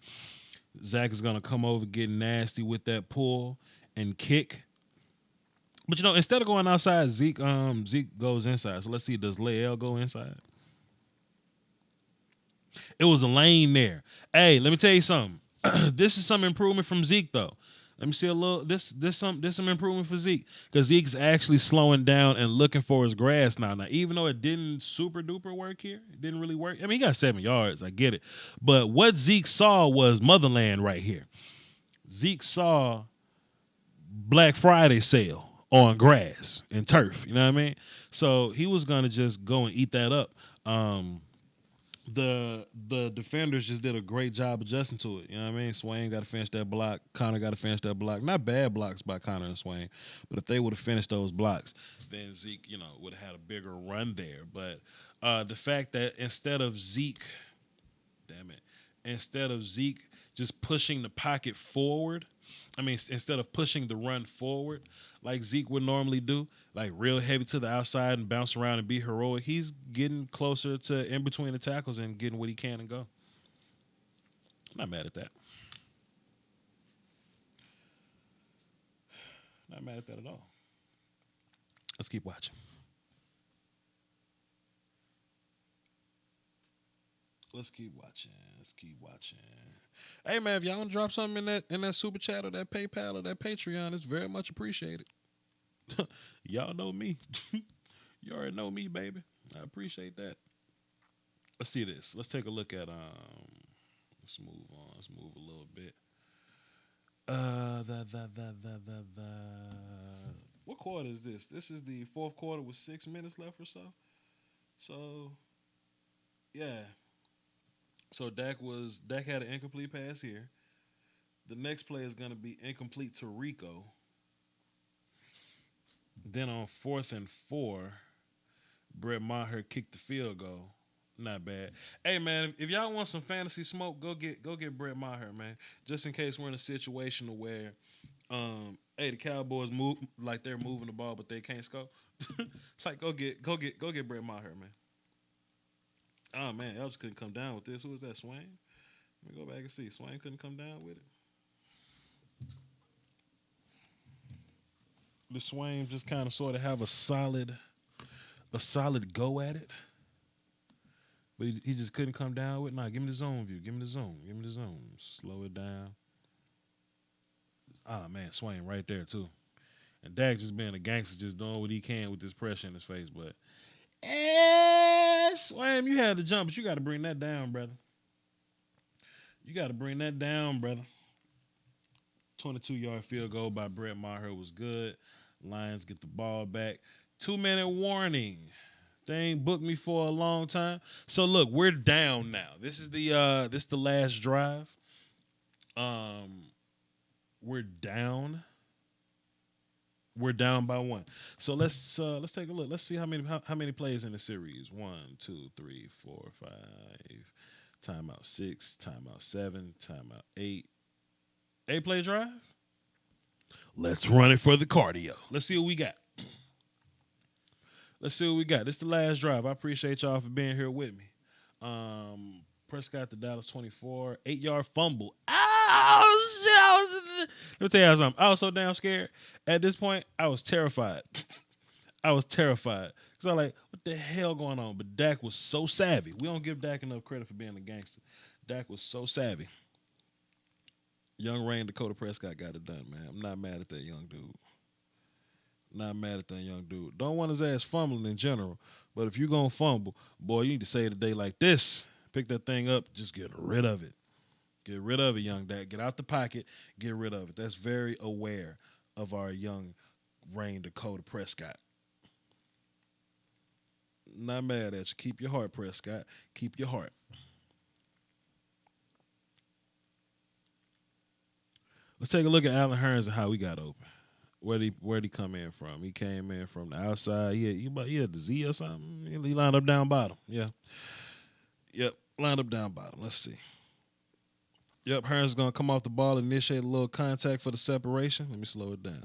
Zach is going to come over, get nasty with that pull and kick. But, you know, instead of going outside, Zeke goes inside. So let's see, does Lael go inside? It was a lane there. Hey, let me tell you something. This is some improvement from Zeke, though. Let me see a little. This some improvement for Zeke, because Zeke's actually slowing down and looking for his grass now. Now, even though it didn't super duper work here, it didn't really work. I mean, he got 7 yards. I get it, but what Zeke saw was motherland right here. Zeke saw Black Friday sale on grass and turf. You know what I mean? So he was gonna just go and eat that up. The defenders just did a great job adjusting to it. You know what I mean? Swain got to finish that block. Connor got to finish that block. Not bad blocks by Connor and Swain, but if they would have finished those blocks, then Zeke, you know, would have had a bigger run there. But the fact that instead of Zeke just pushing the pocket forward, I mean, instead of pushing the run forward like Zeke would normally do, like real heavy to the outside and bounce around and be heroic, he's getting closer to in between the tackles and getting what he can and go. I'm not mad at that. Not mad at that at all. Let's keep watching. Let's keep watching. Let's keep watching. Hey man, if y'all want to drop something in that super chat or that PayPal or that Patreon, it's very much appreciated. Y'all know me. You already know me, baby. I appreciate that. Let's see this. Let's take a look at let's move on. Let's move a little bit. What quarter is this? This is the fourth quarter with 6 minutes left or so. So yeah. So Dak had an incomplete pass here. The next play is gonna be incomplete to Rico. Then on 4th and 4, Brett Maher kicked the field goal. Not bad. Hey man, if y'all want some fantasy smoke, go get Brett Maher, man. Just in case we're in a situation where, hey, the Cowboys move like they're moving the ball, but they can't score. Like go get Brett Maher, man. Oh man, Elvis couldn't come down with this. Who was that? Swain? Let me go back and see. Swain couldn't come down with it. The Swain just kind of sort of have a solid go at it. But he just couldn't come down with it. Nah, give me the zone view. Give me the zone. Give me the zone. Slow it down. Ah, man, Swain right there, too. And Dak just being a gangster, just doing what he can with this pressure in his face. But, Swain, you had to jump, but you got to bring that down, brother. You got to bring that down, brother. 22-yard field goal by Brett Maher was good. Lions get the ball back. 2-minute warning. They ain't booked me for a long time. So look, we're down now. This the last drive. Um, we're down. We're down by one. So let's take a look. Let's see how many plays in the series. 1, 2, 3, 4, 5. Timeout 6. Timeout 7. Timeout 8. 8-play drive. Let's run it for the cardio. Let's see what we got. This is the last drive. I appreciate y'all for being here with me. Prescott to Dallas 24. 8-yard fumble. Oh, shit. Let me tell y'all something. I was so damn scared. At this point, I was terrified. Because I was like, what the hell going on? But Dak was so savvy. We don't give Dak enough credit for being a gangster. Dak was so savvy. Young Rain Dakota Prescott got it done, man. I'm not mad at that young dude. Don't want his ass fumbling in general. But if you're going to fumble, boy, you need to save the day like this. Pick that thing up. Just get rid of it. Get rid of it, young Dak. Get out the pocket. Get rid of it. That's very aware of our young Rain Dakota Prescott. Not mad at you. Keep your heart, Prescott. Keep your heart. Let's take a look at Allen Hurns and how we got open. Where'd he come in from? He came in from the outside. He had the Z or something. He lined up down bottom. Yeah. Yep. Lined up down bottom. Let's see. Yep. Hurns is gonna come off the ball, initiate a little contact for the separation. Let me slow it down.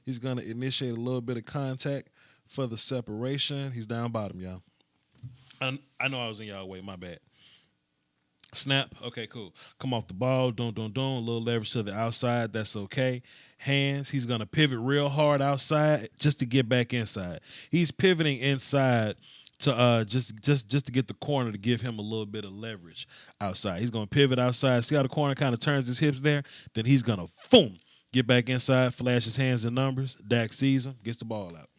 He's gonna initiate a little bit of contact for the separation. He's down bottom, y'all. I know I was in y'all way. My bad. Snap. Okay, cool. Come off the ball. Don't. A little leverage to the outside. That's okay. Hands. He's going to pivot real hard outside just to get back inside. He's pivoting inside to just to get the corner to give him a little bit of leverage outside. He's going to pivot outside. See how the corner kind of turns his hips there? Then he's going to, boom, get back inside, flash his hands and numbers. Dak sees him, gets the ball out.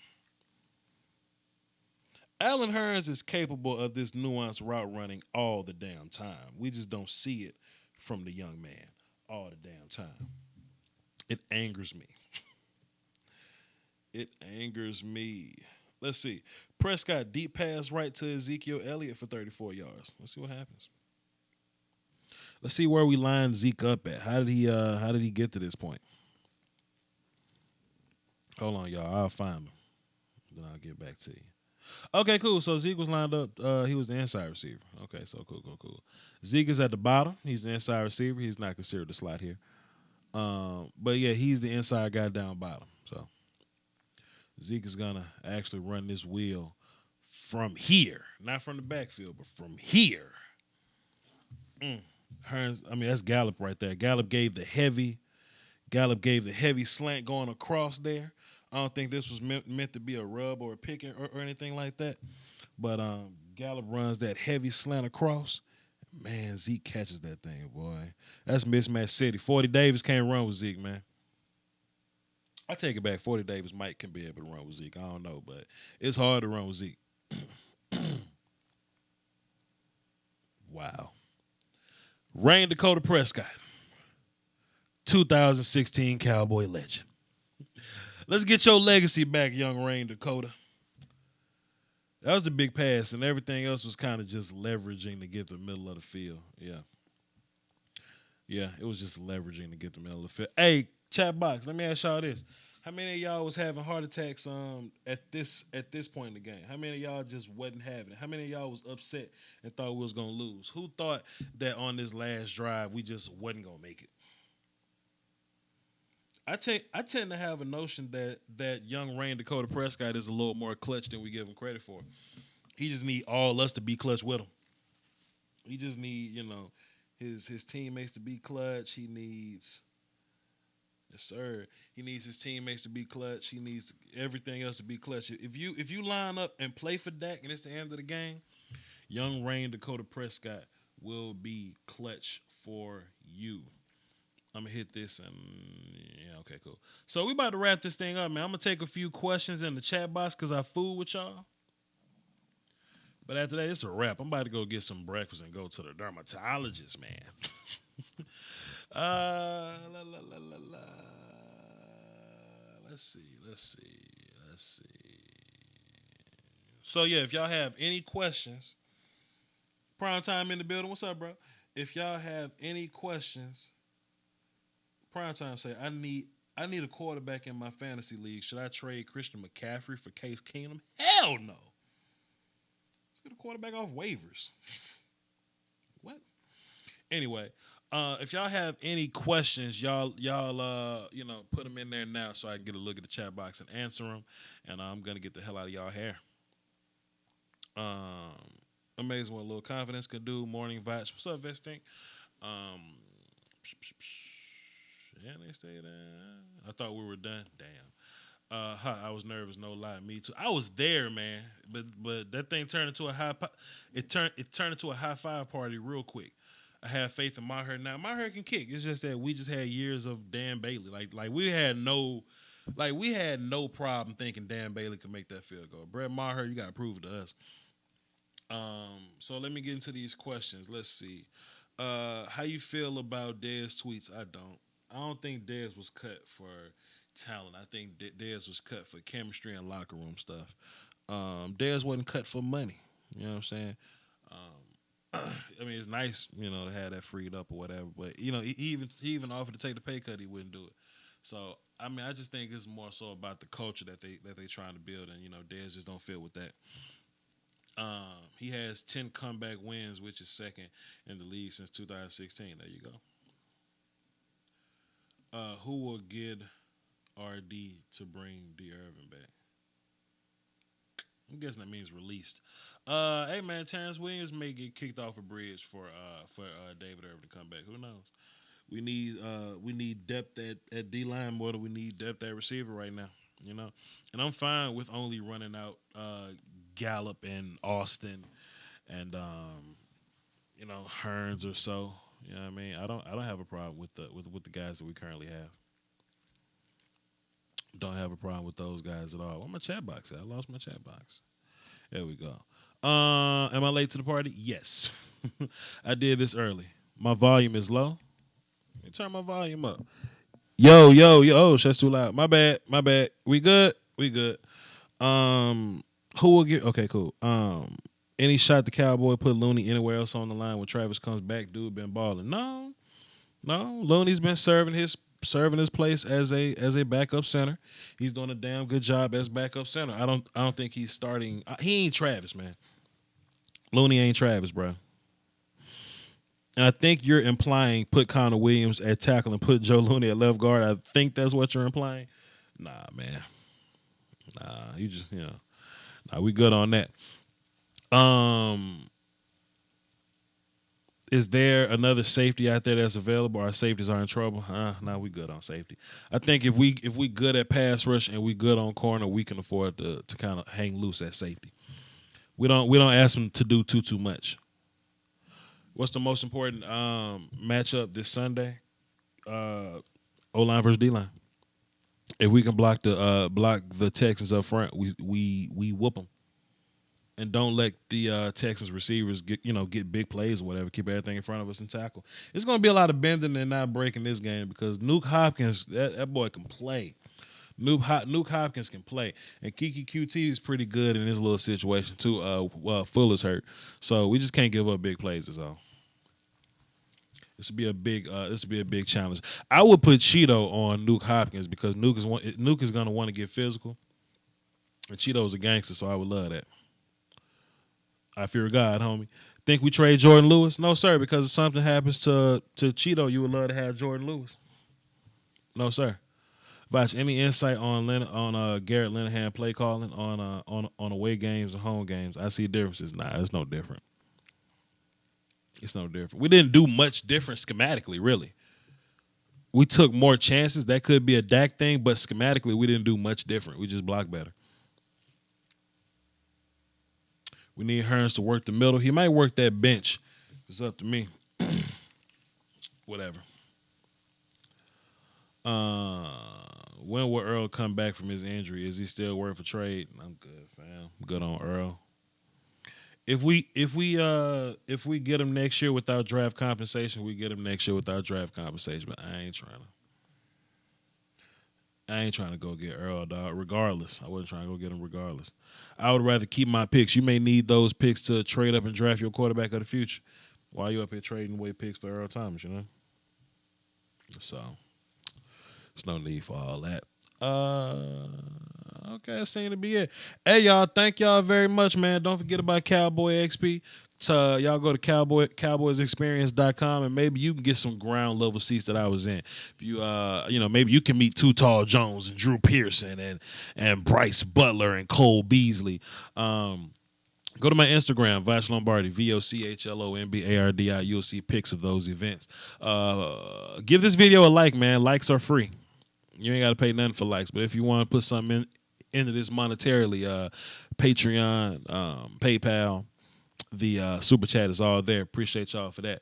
Allen Hurns is capable of this nuanced route running all the damn time. We just don't see it from the young man all the damn time. It angers me. It angers me. Let's see. Prescott deep pass right to Ezekiel Elliott for 34 yards. Let's see what happens. Let's see where we line Zeke up at. How did he get to this point? Hold on, y'all. I'll find him. Then I'll get back to you. Okay, cool. So Zeke was lined up. He was the inside receiver. Okay, so cool. Zeke is at the bottom. He's the inside receiver. He's not considered the slot here. But yeah, he's the inside guy down bottom. So Zeke is gonna actually run this wheel from here, not from the backfield, but from here. Hurns, that's Gallup right there. Gallup gave the heavy slant going across there. I don't think this was meant to be a rub or a pick or anything like that. But Gallup runs that heavy slant across. Man, Zeke catches that thing, boy. That's mismatch city. 40 Davis can't run with Zeke, man. I take it back. 40 Davis can be able to run with Zeke. I don't know, but it's hard to run with Zeke. Wow. Rain Dakota Prescott, 2016 Cowboy legend. Let's get your legacy back, young Rain Dakota. That was the big pass, and everything else was kind of just leveraging to get the middle of the field. Yeah, it was just leveraging to get the middle of the field. Hey, chat box, let me ask y'all this. How many of y'all was having heart attacks at this point in the game? How many of y'all just wasn't having it? How many of y'all was upset and thought we was going to lose? Who thought that on this last drive we just wasn't going to make it? I tend to have a notion that young Rain Dakota Prescott is a little more clutch than we give him credit for. He just need all us to be clutch with him. He just need, his teammates to be clutch. He needs, yes sir, he needs his teammates to be clutch. He needs everything else to be clutch. If you line up and play for Dak and it's the end of the game, young Rain Dakota Prescott will be clutch for you. I'm going to hit this and, yeah, okay, cool. So we about to wrap this thing up, man. I'm going to take a few questions in the chat box because I fooled with y'all. But after that, it's a wrap. I'm about to go get some breakfast and go to the dermatologist, man. La, la, la, la, la. Let's see. Let's see. Let's see. So yeah, if y'all have any questions, prime time in the building. What's up, bro? If y'all have any questions, prime time say I need a quarterback in my fantasy league. Should I trade Christian McCaffrey for Case Keenum? Hell no. Let's get a quarterback off waivers. What? Anyway, if y'all have any questions, y'all put them in there now so I can get a look at the chat box and answer them. And I'm gonna get the hell out of y'all hair. Um, Amazing what a little confidence could do. Morning vibes. What's up, Vesting? Um, yeah, they stay there. I thought we were done. Damn. I was nervous, no lie. Me too. I was there, man, but that thing turned into a it turned into a high five party real quick. I have faith in Maher now. Maher can kick. It's just that we just had years of Dan Bailey. We had no problem thinking Dan Bailey could make that field goal. Brett Maher, you got to prove it to us. So let me get into these questions. Let's see. How you feel about Dez tweets? I don't think Dez was cut for talent. I think Dez was cut for chemistry and locker room stuff. Dez wasn't cut for money. You know what I'm saying? I mean, it's nice, to have that freed up or whatever. But he even offered to take the pay cut. He wouldn't do it. So I mean, I just think it's more so about the culture that they trying to build, and Dez just don't fit with that. He has 10 comeback wins, which is second in the league since 2016. There you go. Who will get RD to bring D. Irvin back? I'm guessing that means released. Hey man, Terrence Williams may get kicked off a bridge for David Irvin to come back. Who knows? We need depth at D line more than we need depth at receiver right now. And I'm fine with only running out Gallup and Austin and Hearns or so. You know what I mean? I don't have a problem with the guys that we currently have. Don't have a problem with those guys at all. Where my chat box at? I lost my chat box. There we go. Am I late to the party? Yes. I did this early. My volume is low. Let me turn my volume up. Yo, yo, yo. Oh, that's too loud. My bad. My bad. We good? We good. Who will get? Okay, cool. Any shot the Cowboy put Looney anywhere else on the line when Travis comes back? Dude been balling. No, no. Looney's been serving his place as a backup center. He's doing a damn good job as backup center. I don't think he's starting. He ain't Travis, man. Looney ain't Travis, bro. And I think you're implying put Connor Williams at tackle and put Joe Looney at left guard. I think that's what you're implying. Nah, man. Nah, you just Nah, we good on that. Is there another safety out there that's available? Our safeties are in trouble. Nah, we good on safety. I think if we good at pass rush and we good on corner, we can afford to kind of hang loose at safety. We don't ask them to do too much. What's the most important matchup this Sunday? O line versus D line. If we can block the Texans up front, we whoop them. And don't let the Texans receivers get big plays or whatever. Keep everything in front of us and tackle. It's going to be a lot of bending and not breaking this game because Nuke Hopkins, that boy can play. Nuke Hopkins can play, and Kiki QT is pretty good in this little situation too. Fuller's hurt, so we just can't give up big plays. Is all. This would be a big challenge. I would put Cheeto on Nuke Hopkins because Nuke is going to want to get physical, and Cheeto's a gangster, so I would love that. I fear God, homie. Think we trade Jordan Lewis? No, sir, because if something happens to Cheeto, you would love to have Jordan Lewis. No, sir. Vach, any insight on Garrett Linehan play calling on away games and home games? I see differences. Nah, it's no different. It's no different. We didn't do much different schematically, really. We took more chances. That could be a Dak thing, but schematically, we didn't do much different. We just blocked better. We need Hearns to work the middle. He might work that bench. It's up to me. Whatever. When will Earl come back from his injury? Is he still worth a trade? I'm good, fam. I'm good on Earl. if we get him next year without draft compensation, we get him next year without draft compensation. But I ain't trying to go get Earl, dog. Regardless, I wasn't trying to go get him. Regardless, I would rather keep my picks. You may need those picks to trade up and draft your quarterback of the future. While you up here trading away picks for Earl Thomas, you know. So there's no need for all that. Okay, that seemed to be it. Hey, y'all, thank y'all very much, man. Don't forget about Cowboy XP. So y'all go to cowboysexperience.com and maybe you can get some ground level seats that I was in. If you maybe you can meet Too Tall Jones and Drew Pearson and Bryce Butler and Cole Beasley. Go to my Instagram, Vash Lombardi, VOCHLOMBARDI. You'll see pics of those events. Give this video a like, man. Likes are free. You ain't got to pay nothing for likes. But if you want to put something into this monetarily, Patreon, PayPal, the super chat is all there. Appreciate y'all for that.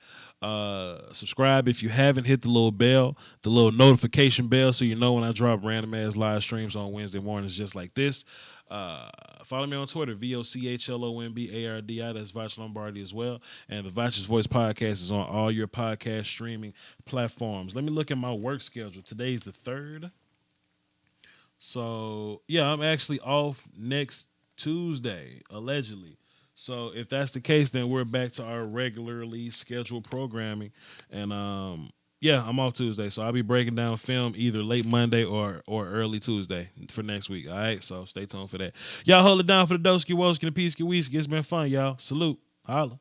Subscribe if you haven't. Hit the little bell, the little notification bell, so you know when I drop random ass live streams on Wednesday mornings just like this. Follow me on Twitter, VOCHLOMBARDI. That's Vash Lombardi as well. And the Vash's Voice podcast is on all your podcast streaming platforms. Let me look at my work schedule. Today's the 3rd. So, yeah, I'm actually off next Tuesday, allegedly. So if that's the case, then we're back to our regularly scheduled programming. And yeah, I'm off Tuesday. So I'll be breaking down film either late Monday or early Tuesday for next week. All right. So stay tuned for that. Y'all hold it down for the Doski Woski, the Peasky Weeski. It's been fun, y'all. Salute. Holla.